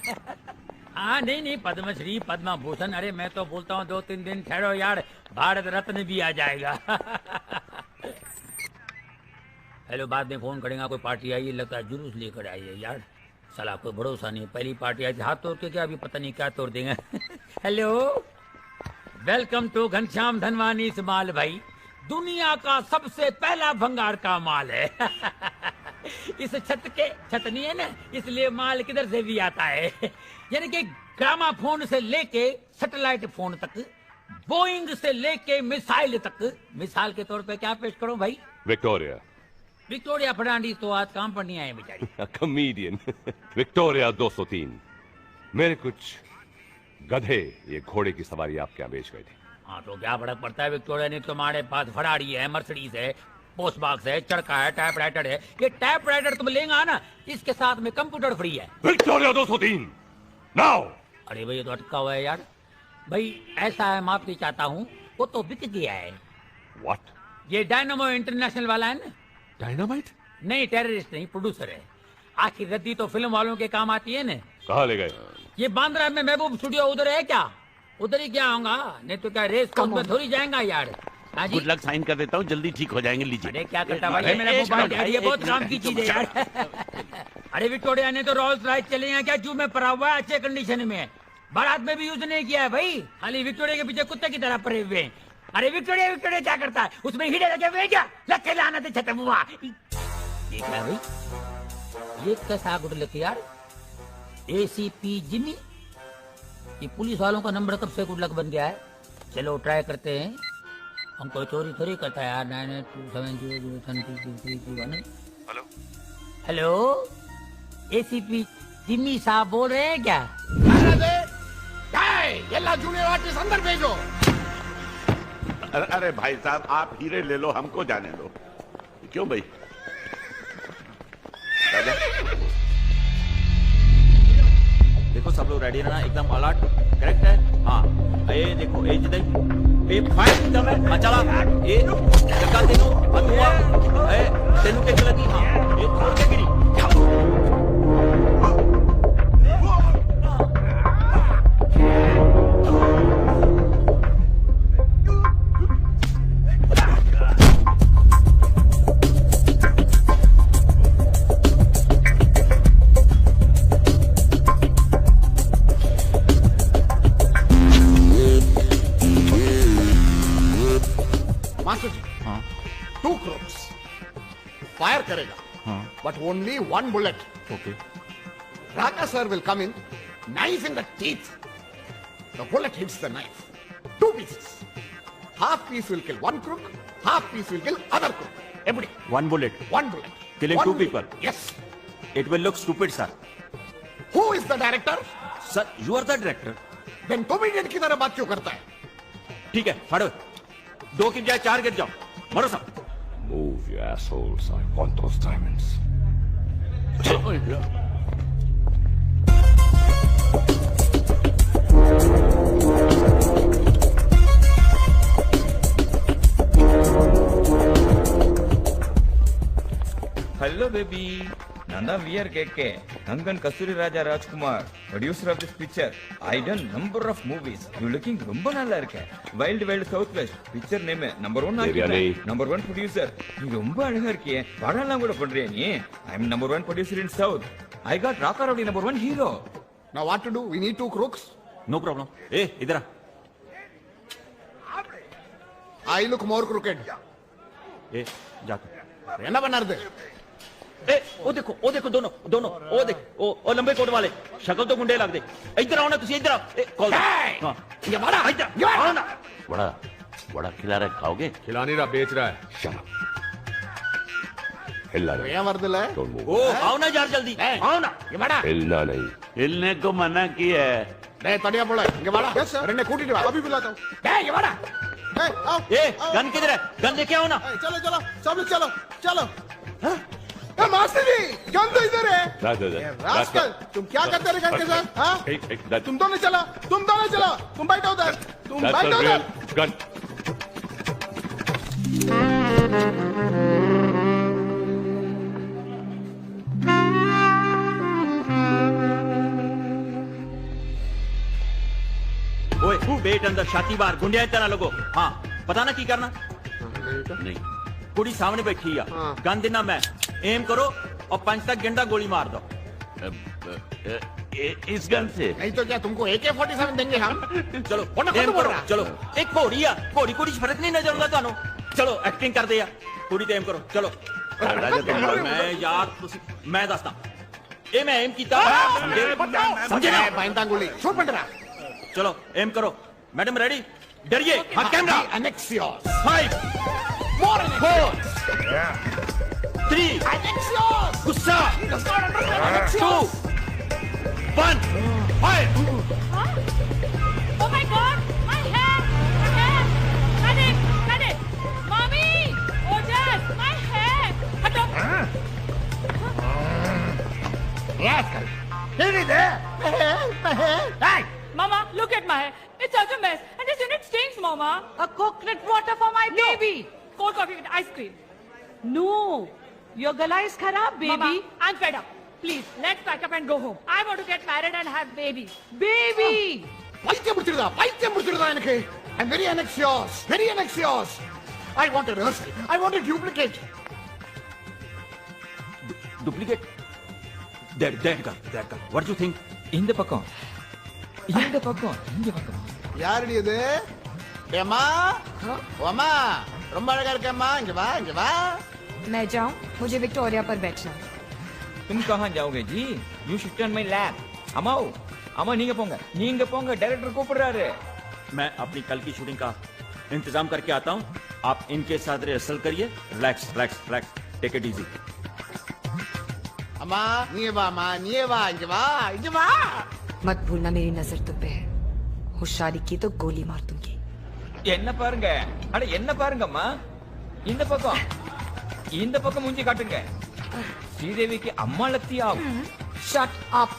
हाँ नहीं पद्मश्री पद्म भूषण, अरे मैं तो बोलता हूँ 2-3 दिन ठहरो यार, भारत रत्न भी आ जाएगा। हेलो, बाद में फोन करेंगे, कोई पार्टी आई है, लगता है जुलूस लेकर आई है यार। साला कोई भरोसा नहीं, पहली पार्टी आई थी हाथ तोड़ के, क्या अभी पता नहीं क्या तोड़ देंगे। Hello, welcome to Ghanshyam Dhanwani mall भाई, दुनिया का सबसे पहला भंगार का माल है। इस छत नहीं है ना, इसलिए माल किधर से भी आता है। यानी कि ग्रामाफोन से लेके सैटेलाइट फोन तक, बोइंग से लेके मिसाइल तक। मिसाल के तौर पे क्या पेश करूं भाई? विक्टोरिया फर्नांडीज तो आज काम पर नहीं आए बेचारी।
कॉमेडियन। विक्टोरिया 203। मेरे कुछ गधे ये घोड़े की सवारी आपके यहाँ बेच गए थे।
हाँ तो क्या फर्क पड़ता है, विक्टोरिया ने तुम्हारे पास फरारी है, मर्सिडीज है, पोस्ट बॉक्स है, चरखा है, टाइपराइटर है। ये टाइपराइटर तुम लेंगे ना, इसके साथ में कंप्यूटर फ्री है।
Victoria 203 now.
अरे भाई ये तो अटका हुआ है यार। भाई ऐसा है, माफी चाहता हूँ, वो तो बिक गया है।
व्हाट?
ये डायनामो इंटरनेशनल वाला है ना।
डायनामाइट?
नहीं, टेररिस्ट नहीं, प्रोड्यूसर है। आखिर रद्दी तो फिल्म वालों के काम आती है ना।
कहाँ ले गए?
ये बांद्रा में महबूब स्टूडियो उधर है क्या? उधर ही क्या होगा, नहीं तो क्या रेस कोर्स में थोड़ी जाएगा यार।
गुड लक, साइन कर देता हूँ, जल्दी ठीक हो जाएंगे, लीजिए।
अरे क्या करता भाई, मेरा मोबाइल है, ये बहुत काम की चीज है यार। अरे विक्टोरिया ने तो रोल्स रॉयस चले हैं क्या, जू में पड़ा हुआ है, अच्छे कंडीशन में, बारात में भी यूज नहीं किया है भाई, खाली विक्टोरिया के पीछे कुत्ते की तरह पड़े हुए हैं। अरे विक्टोरिया क्या करता है, उसमें हीरे लगे हुए क्या, लगे लाना थे छतम हुआ। ये क्या भाई, ये कैसा गुड लक यार, एसीपी जिमी, ये पुलिस वालों का नंबर कब से गुड लक बन गया है। चलो ट्राई करते हैं, हम कोई चोरी थोड़ी करता है यार। 982700323331। हेलो, एसीपी जिमी साहब बोल रहे हैं क्या?
पहला जूनियर आर्टिस्ट अंदर भेजो।
अरे भाई साहब, आप हीरे ले लो, हमको जाने दो। क्यों भाई? राजा
देखो सब लोग रेडी रहना, एकदम अलर्ट। करेक्ट है? हाँ, ये देखो, ये जिधर ये फायर एकदम है। हाँ चला, ये लगा तेनू अधुआ, तेनू कैसे लगी? हाँ, ये छोड़ के गिरी।
फायर करेगा, but only one bullet.
Okay.
Raka sir will come in, knife in the teeth. The bullet hits the knife. 2 pieces. Half piece will kill one crook, half piece will kill other crook. Everybody.
One bullet.
One bullet.
Killing
One
2
bullet.
people.
Yes.
It will look stupid, sir.
Who is the director?
Sir, you are the director.
Then comedian की तरह बात क्यों करता है?
ठीक है, फाड़ो। 2 की बजाय 4 गिर जाओ। मरो सब।
Move, you assholes. I want those diamonds.
Hello, baby. Nanda, we are KK. Kangan Kasturi Raja Rajkumar, producer of this picture. I done number of movies. You looking rumba nalla irukka. Wild Wild Southwest. Picture name number 1
Devyani.
Number 1 producer. You rumba alaga irkiye. Padala kuda padriya nee. I am number 1 producer in South. I got Raka Rowdy number 1 hero.
Now what to do? We need 2 crooks.
No problem. Hey, idhar uh.
I look more crooked.
ए, जा तू।
रहना बना दे।
ए, ओ देखो दोनों, ओ देख, ओ लंबे coat वाले, शक्ल तो गुंडे लग दे। इधर आओ ना, तुसी इधर आओ। ए, कॉल। हां।
ये बड़ा,
इधर आओ ना।
बड़ा खिला रहा है, खाओगे?
खिला नहीं रहा, बेच रहा है।
हिलना
नहीं। ये मर्द है।
ओ, आओ ना यार जल्दी। आओ ना।
ये बड़ा।
हिलना नहीं।
हिलने को मना किया है।
नहीं, तड़िया बोला। ये बड़ा। Yes sir. अरे कूटी दिवा। अभी बुलाता हूँ। ये बड़ा। आओ।
ए, गन किधर है? गन लेके आओ ना।
चलो, सब लोग चलो। मास्टर जी, गन तो इधर है। रास्कल, तुम क्या करते रहे गन के साथ? हाँ? तुम दोनों चलो। तुम बैठो उधर।
Gun.
ओए, पेट अंदर, छाती बाहर, गुंडिया इतना लोगो। हाँ, पता ना की करना?
नहीं।
कुड़ी सामने बैठी है। गन देना मैं। एम करो और 5 तक गेंदा गोली मार दो।
इस गन से?
नहीं तो क्या तुमको AK-47 देंगे हम?
चलो, एम करो, चलो। एक घोड़ी है, घोड़ी फर्क नहीं नजर आता थानू। चलो, एक्टिंग कर दे यार। कुड़ी तो एम करो, चलो। मैं यार, मैं दसदा। ए मैं एम कीता। समझे ना?
बाइंदा गोली। शूट बन रहा।
चलो, एम करो। Madam ready? डरिए। हाँ, कैमरा। 5 4 3 गुस्सा 2 1 fire.
Oh my God! My hair! Cut it! Mommy! Ojas! My hair! हटो!
Rascal! Give me there! My hair!
Hey! Mama, look at my hair. It's such a mess. And this unit stinks, Mama. A coconut water for my baby. Cold coffee with ice cream.
No. Your gala is kharab, baby.
Mama, I'm fed up. Please, let's pack up and go home. I want to get married and have babies.
Baby!
பைத்தியம் முடிச்சிருதா எனக்கு. I'm very anxious. I want a rehearsal. I want a duplicate.
Duplicate? That guy. What do you think?
இந்த பக்கம்.
யாரடி இது? ஏம்மா? ஓம்மா, ரொம்ப அழகா இருக்கேம்மா. இங்க வா.
मैं जाऊं? मुझे विक्टोरिया पर बैठना।
तुम कहाँ जाओगे जी? You sit on my lap. अमा नींगे पोंगा डायरेक्टर को पड़ रहा है।
मैं अपनी कल की शूटिंग का इंतजाम करके आता हूँ। आप इनके साथ रिहर्सल करिए। Relax, take it easy.
अम्मा, नीचे वा, इनके वा।
मत भूलना मेरी नजर तुम पे है। होशियारी की तो गोली मार दूंगी।
என்ன பாருங்க அட என்ன பாருங்கம்மா இந்த பக்கம் மூஞ்சி காட்டுங்க ஸ்ரீதேவிக்கு அம்மா லத்தியா
Shut up.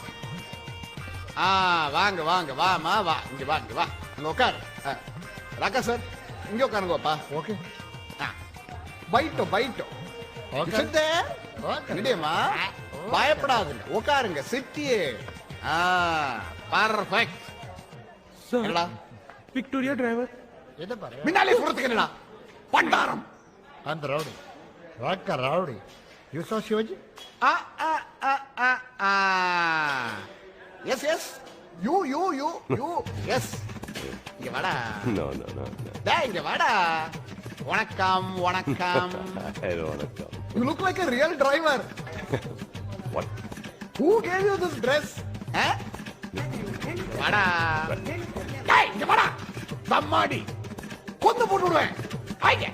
வாங்க வாங்க வாமா வா இங்க வா இங்க வா அங்க உட்கார் ராக்கா சார் இங்க உட்காருங்கப்பா ஓகே பைட்டோ பைட்டோ விடியம்மா பயப்படாதுங்க உட்காருங்க சிட்டியே பர்ஃபெக்ட் என்னடா
விக்டோரியா டிரைவர்
முன்னாலே போறதுக்கு என்னடா பண்டாரம்
அந்த ரவுடி ராக்கா ரவுடி யூ சா Sivaji
yes yes you you you you yes இங்க வாடா
No, no, no.
டேய் இங்க வாடா வணக்கம் வணக்கம்
Hello, வணக்கம்.
You look like a real driver.
What?
Who gave you this dress? வாடா டேய் இங்க வாடா தம்மாடி கொண்டு போட்டுடுவேன் ஆயிங்க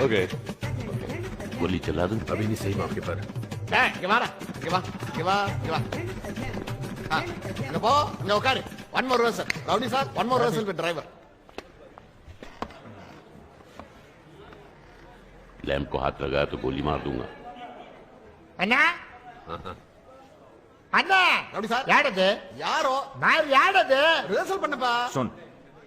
Okay.
गोली चला दूं
अभी नहीं सही मौके पर
டேய் இங்க வாடா இங்க வா இங்க வா இங்க வா இங்க போ இங்க உட்காரு one more rehearsal rowdy sir one more rehearsal with driver
lamp को हाथ लगाया तो गोली मार दूंगा
அண்ணா அண்ணா
ரவுடி சார்
யாரது
யாரோ
நான் யாரது
ரிஹர்சல் பண்ணப்பா
सुन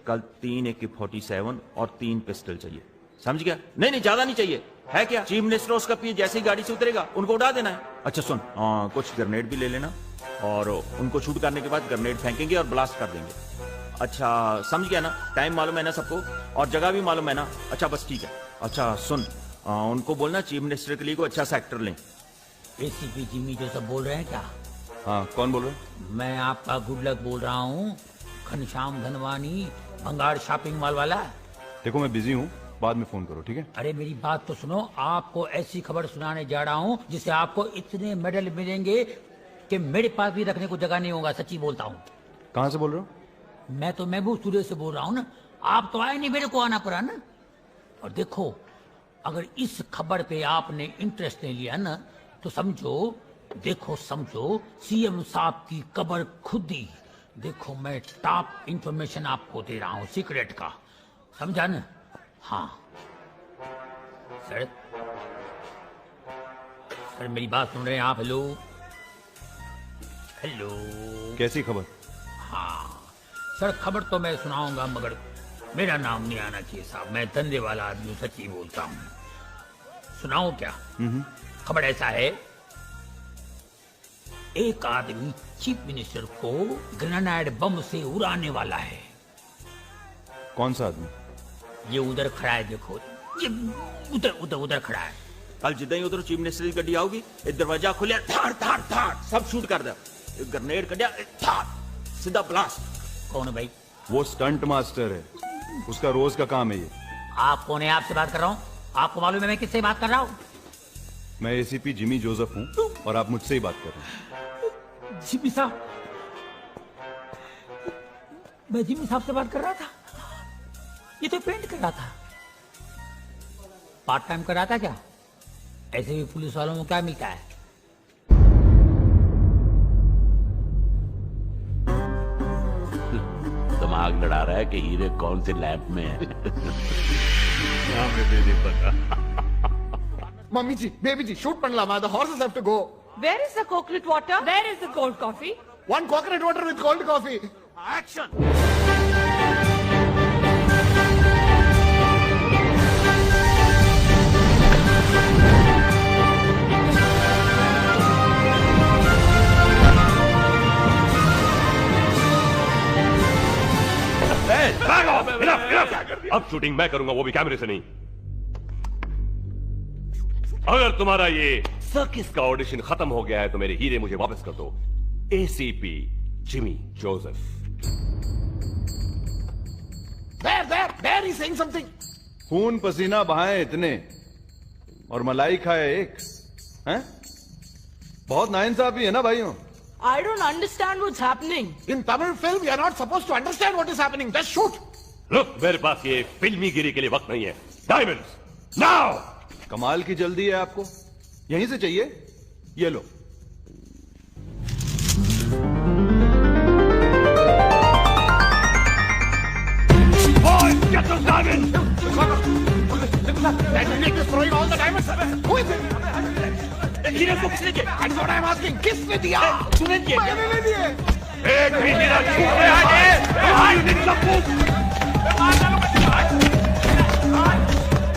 कल 3 AK-47 और 3 पिस्टल चाहिए समझ गया नहीं नहीं ज्यादा नहीं चाहिए है क्या चीफ मिनिस्टर उसका पी जैसे ही गाड़ी से उतरेगा उनको उड़ा देना है अच्छा सुन कुछ ग्रेनेड भी ले लेना और उनको शूट करने के बाद ग्रेनेड फेंकेंगे और ब्लास्ट कर देंगे अच्छा समझ गया ना टाइम मालूम है ना सबको और जगह भी मालूम है ना अच्छा बस ठीक है अच्छा सुन उनको बोलना चीफ मिनिस्टर के लिए कोई अच्छा सा एक्टर लें
एसीपी जिमी जो सब बोल रहे हैं क्या?
हाँ कौन बोल रहे?
मैं आपका गुड लक बोल रहा हूँ, घनश्याम धनवानी भंगार शॉपिंग मॉल वाला।
देखो मैं बिजी हूँ, बाद में फोन करो ठीक है?
अरे मेरी बात तो सुनो, आपको ऐसी खबर सुनाने जा रहा हूँ जिससे आपको इतने मेडल मिलेंगे कि मेरे पास भी रखने को जगह नहीं होगा। सच्ची बोलता हूँ।
कहाँ से बोल रहे हो?
मैं तो महबूब स्टूडियो से बोल रहा हूँ ना, आप तो आए नहीं, मेरे को आना पड़ा ना। और देखो अगर इस खबर पे आपने इंटरेस्ट नहीं लिया ना तो समझो, देखो समझो सीएम साहब की कबर खुदी। देखो मैं टॉप इंफॉर्मेशन आपको दे रहा हूँ सीक्रेट का, समझा ना? हाँ सर, सर मेरी बात सुन रहे हैं आप? हेलो हेलो,
कैसी खबर?
हाँ सर खबर तो मैं सुनाऊंगा मगर मेरा नाम नहीं आना चाहिए साहब, मैं धंधे वाला आदमी सच्ची बोलता हूँ। सुनाऊं क्या? खबर ऐसा है, एक आदमी चीफ मिनिस्टर को ग्रेनेड बम से उड़ाने वाला है।
कौन सा आदमी?
ये उधर खड़ा है, देखो ये उधर उधर उधर खड़ा है।
कल जिदा ही उधर चीफ मिनिस्टर की गड्डी आओगी, दरवाजा खुलिया थाड़ थाड़ थाड़ सब शूट कर दे, ग्रेनेड कटिया थाड़ सीधा ब्लास्ट।
कौन है भाई?
वो स्टंट मास्टर है, उसका रोज का काम है ये।
आप कौन है? आपसे बात कर रहा हूँ, आपको मालूम है मैं किससे बात कर रहा हूँ?
मैं एसीपी जिमी जोसेफ हूँ और आप मुझसे ही बात कर रहे हैं।
जिमी साहब, मैं जिमी साहब से बात कर रहा था, ये तो पेंट कर रहा था, पार्ट टाइम कर रहा था क्या? ऐसे भी पुलिस वालों को क्या मिलता है?
दिमाग लड़ा रहा है कि हीरे कौन से लैब में है।
मम्मी जी, बेबी जी, शूट பண்ணலாமா? The horses have to go.
Where is the coconut water? Where is the cold coffee?
One coconut water with cold coffee.
Action!
अब शूटिंग मैं करूंगा, वो भी कैमरे से नहीं। अगर तुम्हारा ये सर्किस का ऑडिशन खत्म हो गया है तो मेरे हीरे मुझे वापस कर दो। ACP Jimmy Joseph.
There he's saying something.
खून पसीना बहाए इतने और मलाई खाए एक, हैं? बहुत नाइंसाफी है ना भाइयों?
I don't understand what's happening.
In Tamil film, we are not supposed to understand what is happening. Just shoot.
Look, मेरे पास ये फिल्मी गिरी के लिए वक्त नहीं है। Diamonds now.
कमाल की जल्दी है आपको, यहीं से चाहिए? ये लो।
Get those diamonds!
That Vivek is throwing all the diamonds. Who is it?
हीरे को किसने दिया?
That's what I'm asking. किसने दिया?
तूने दिया?
मैंने नहीं दिए।
एक भी हीरा छूट गया है। भाई निकल कूद।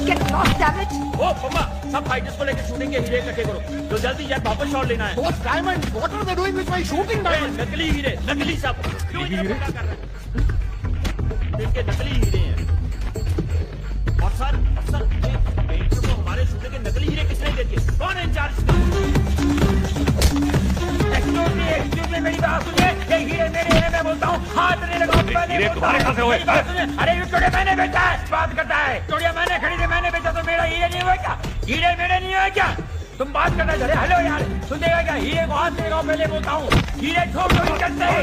Get lost, damn it!
ओ मम्मा, सब फाइटर्स को लेकर शूटिंग के हीरे इकट्ठे करो। तो जल्दी यार वापस शॉट लेना है।
Those diamonds. What are they doing with my shooting diamonds?
नकली हीरे, नकली सब। क्यों इतना क्या कर रहे हैं? इनके नकली हीरे हैं। और सर, पेंटर को हमारे शूटिंग के नकली हीरे किसने दे दिए? कौन है इंचार्ज? एक्सक्यूज मी, मेरी बात सुनिए। ये हीरे मेरे हैं, मैं बोलता हूँ। हाथ नहीं लगाओ।
हीरे तुम्हारे कहाँ से हुए?
अरे ये चूड़िया मैंने बेचा है। बात करता है। चूड़िया मैंने खरीदे, मैंने बेचा तो मेरा हीरे नहीं हुआ क्या? हीरे मेरे नहीं हुए क्या? तुम बात करना चले। हेलो यार, सुनेगा क्या? हीरे को हाथ नहीं लगाओ, पहले बोलता हूँ। हीरे छोड़ दो, करते हैं।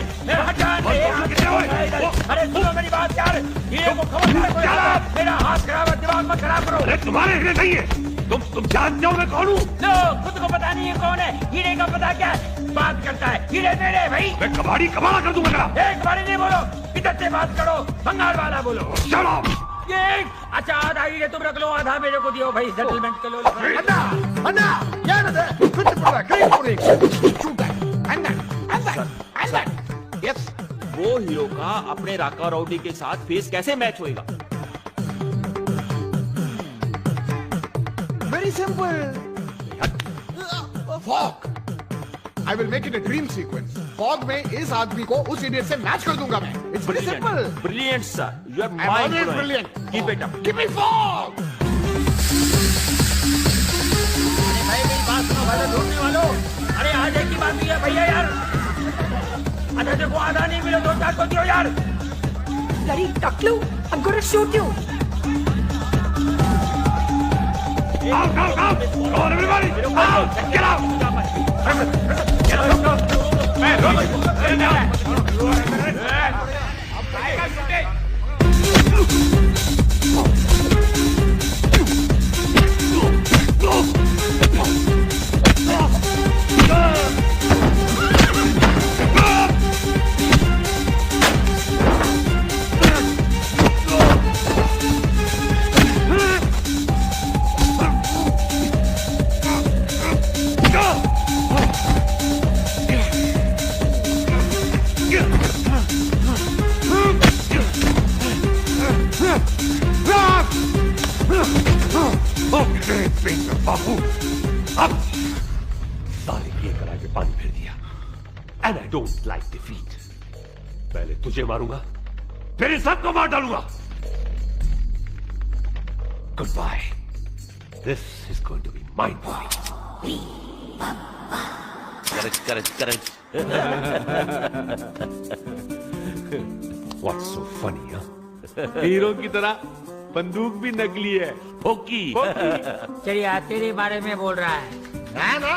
अरे सुनो मेरी बात यार। हीरे को खबर मेरा हाथ खराब है, दिमाग मत खराब करो।
अरे तुम्हारे हीरे नहीं है। तुम जानते हो मैं कौन हूँ?
लो, खुद को पता नहीं है कौन है। हीरे का पता क्या है? बात करता है। हीरे मेरे है भाई।
मैं कबाड़ा कर दूंगा।
एक बारी नहीं बोलो, इधर से बात करो। बंगाल वाला बोलो।
चलो।
ये अच्छा, आधा हीरे तुम रख लो, आधा मेरे को दियो भाई। सेटलमेंट कर लो।
अन्ना, यार ना, कुछ पड़ा, कहीं पूरी। Shoot that. And that. Yes.
वो हीरो का अपने राका राउडी के साथ फेस कैसे मैच होएगा?
Very simple. Fog. I will make it a dream sequence. Fog में इस आदमी को उस idiot से मैच कर दूंगा मैं. It's very simple.
Brilliant sir. You are
I'm always brilliant.
Keep it up.
Give me fog.
अरे भाई मेरी बात सुनो भाई, ढूंढने वालों। अरे आज एक ही बात है भैया यार। अच्छा देखो, आधा नहीं मिले, 2-4 को दियो यार।
Bloody Taklu, I'm gonna shoot you.
Out! Come on, everybody! Out! Get out! बाबू, अब सारे किए कराए पे पानी फेर दिया। And I don't like defeat. पहले तुझे मारूंगा, फिर इन सबको मार डालूंगा। Good bye. This is going to be mind blowing.
Correct.
What's so funny?
Hero की तरह बंदूक भी नकली है।
होकी।
चलिए तेरे बारे में बोल रहा है।
ना,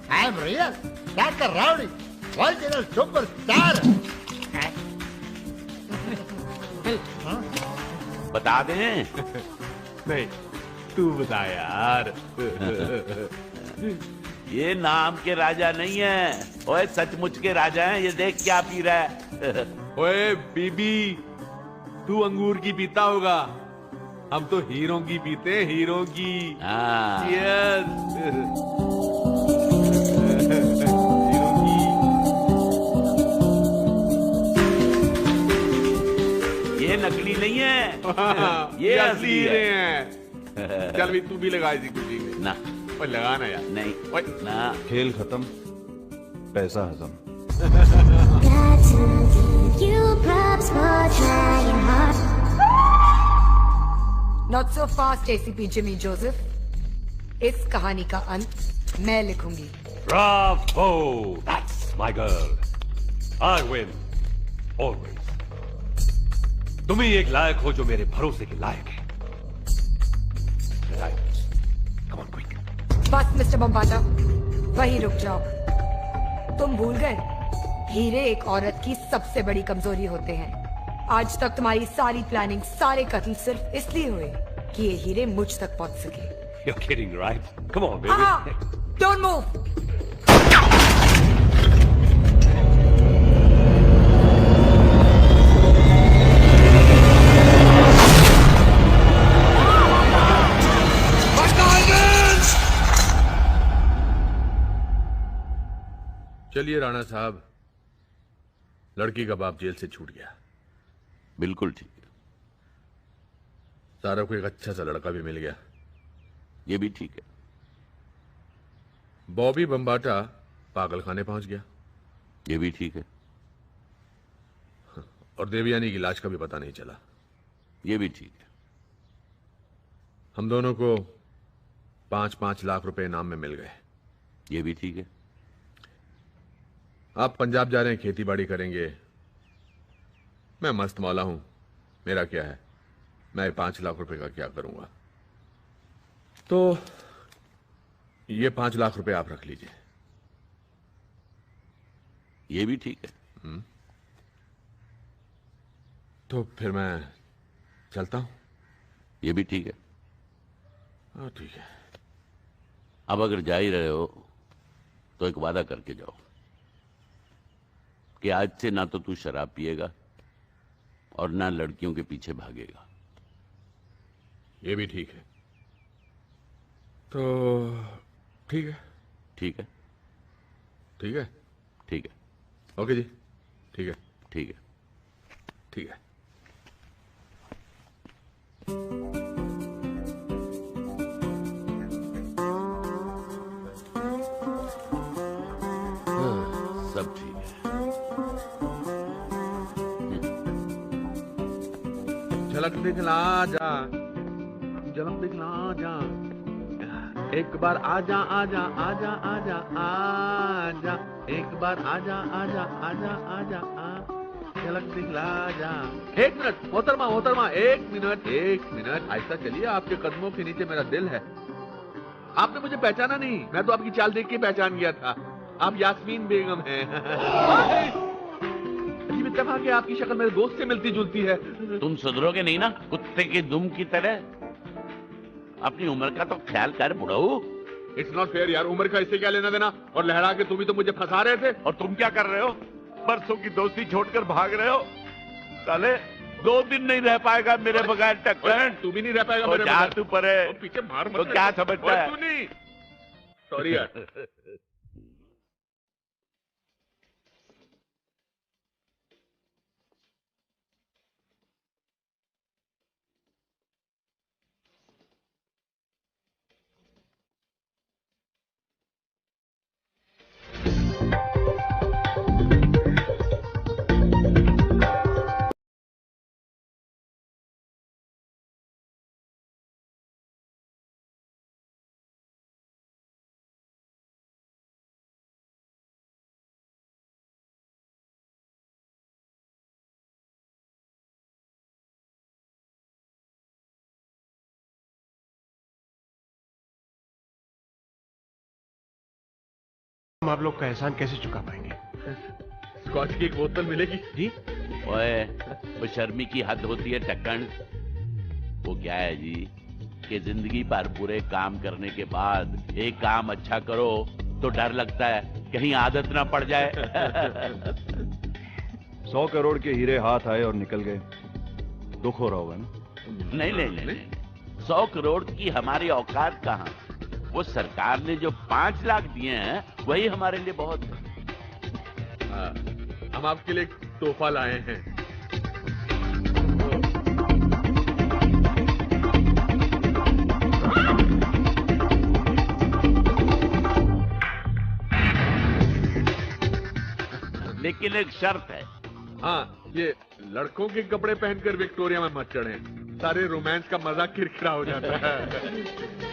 I am real. That's the rowdy. Original superstar.
बता दें?
नहीं, तू बता यार।
ये नाम के राजा नहीं है, ओए सचमुच के राजा हैं। ये देख क्या पी रहा है।
ओए बीबी, तू अंगूर की पीता होगा, हम तो हीरो की पीते हैं, हीरो की। Cheers.
ये नकली नहीं है,
ये असली हैं। चल भी तू भी लगा इसी खुशी में।
ना
ओए लगाना यार।
नहीं ना।
खेल खत्म, पैसा हजम।
Not so fast, ACP Jimmy Joseph. इस कहानी का अंत मैं लिखूंगी।
Bravo! That's my girl. I win. Always. तुम ही एक लायक हो जो मेरे भरोसे के लायक है। Come on, quick.
बस मिस्टर बम्बाटा, वहीं रुक जाओ। तुम भूल गए, हीरे एक औरत की सबसे बड़ी कमजोरी होते हैं। आज तक तुम्हारी सारी प्लानिंग, सारे कत्ल सिर्फ इसलिए हुए कि ये हीरे मुझ तक पहुंच सके।
You're kidding, right? Come on, baby.
Don't move.
चलिए राणा साहब, लड़की का बाप जेल से छूट गया।
बिल्कुल ठीक है।
सारा को एक अच्छा सा लड़का भी मिल गया।
ये भी ठीक है।
बॉबी बम्बाटा पागलखाने पहुंच गया।
ये भी ठीक है।
और देवयानी की लाश का भी पता नहीं चला।
ये भी ठीक है।
हम दोनों को 5-5 लाख रुपए इनाम में मिल गए।
ये भी ठीक है।
आप पंजाब जा रहे हैं, खेती बाड़ी करेंगे। मैं मस्त मौला हूं, मेरा क्या है, मैं 5 लाख रुपए का क्या करूंगा। तो ये 5 लाख रुपए आप रख लीजिए।
ये भी ठीक है।
तो फिर मैं चलता हूं।
ये भी ठीक है।
हाँ ठीक है।
अब अगर जा ही रहे हो तो एक वादा करके जाओ कि आज से ना तो तू शराब पिएगा और ना लड़कियों के पीछे भागेगा।
ये भी ठीक है। तो ठीक है।
ठीक है।
ठीक है।
ठीक है।
ओके जी, ठीक है।
ठीक है।
ठीक है।
सब ठीक है।
झलक दिखला जा, झलक दिखला जा, एक बार आजा आजा आजा आजा आजा, एक बार आजा आजा आजा आजा आ, झलक दिखला जा। 1 मिनट मोहतरमा, मोहतरमा, 1 मिनट, 1 मिनट, ऐसा चलिए, आपके कदमों के नीचे मेरा दिल है। आपने मुझे पहचाना नहीं, मैं तो आपकी चाल देख के पहचान गया था। आप यास्मीन बेगम हैं। अजीब इत्तेफाक है, आपकी शक्ल मेरे दोस्त से मिलती जुलती है।
तुम सुधरोगे नहीं ना, कुत्ते के दुम की तरह। अपनी उम्र का तो ख्याल कर बुढ़ऊ।
इट्स नॉट फेयर यार, उम्र का इससे क्या लेना देना। और लहरा के तुम ही तो मुझे फंसा रहे थे।
और तुम क्या कर रहे हो? परसों की दोस्ती छोड़कर भाग रहे हो। साले 2 दिन नहीं रह पाएगा मेरे बगैर टक्कर।
तू भी नहीं रह पाएगा मेरे
बगैर। तू परे
पीछे मार मत।
तो क्या समझता है?
तू नहीं। सॉरी यार।
हम आप लोग का एहसान कैसे चुका पाएंगे?
स्कॉच की एक बोतल मिलेगी
जी?
ओए, वो शर्मी की हद होती है टक्कन। वो क्या है जी कि जिंदगी भर पूरे काम करने के बाद एक काम अच्छा करो तो डर लगता है कहीं आदत ना पड़ जाए।
100 करोड़ के हीरे हाथ आए और निकल गए, दुख हो रहा होगा ना?
नहीं नहीं नहीं, 100 करोड़ की हमारी औकात कहाँ। वो सरकार ने जो 5 लाख दिए हैं वही हमारे लिए बहुत है।
हम आपके लिए एक तोहफा लाए हैं।
लेकिन एक शर्त है।
हाँ, ये लड़कों के कपड़े पहनकर विक्टोरिया में मत चढ़ें, सारे रोमांस का मजा किरकिरा हो जाता है।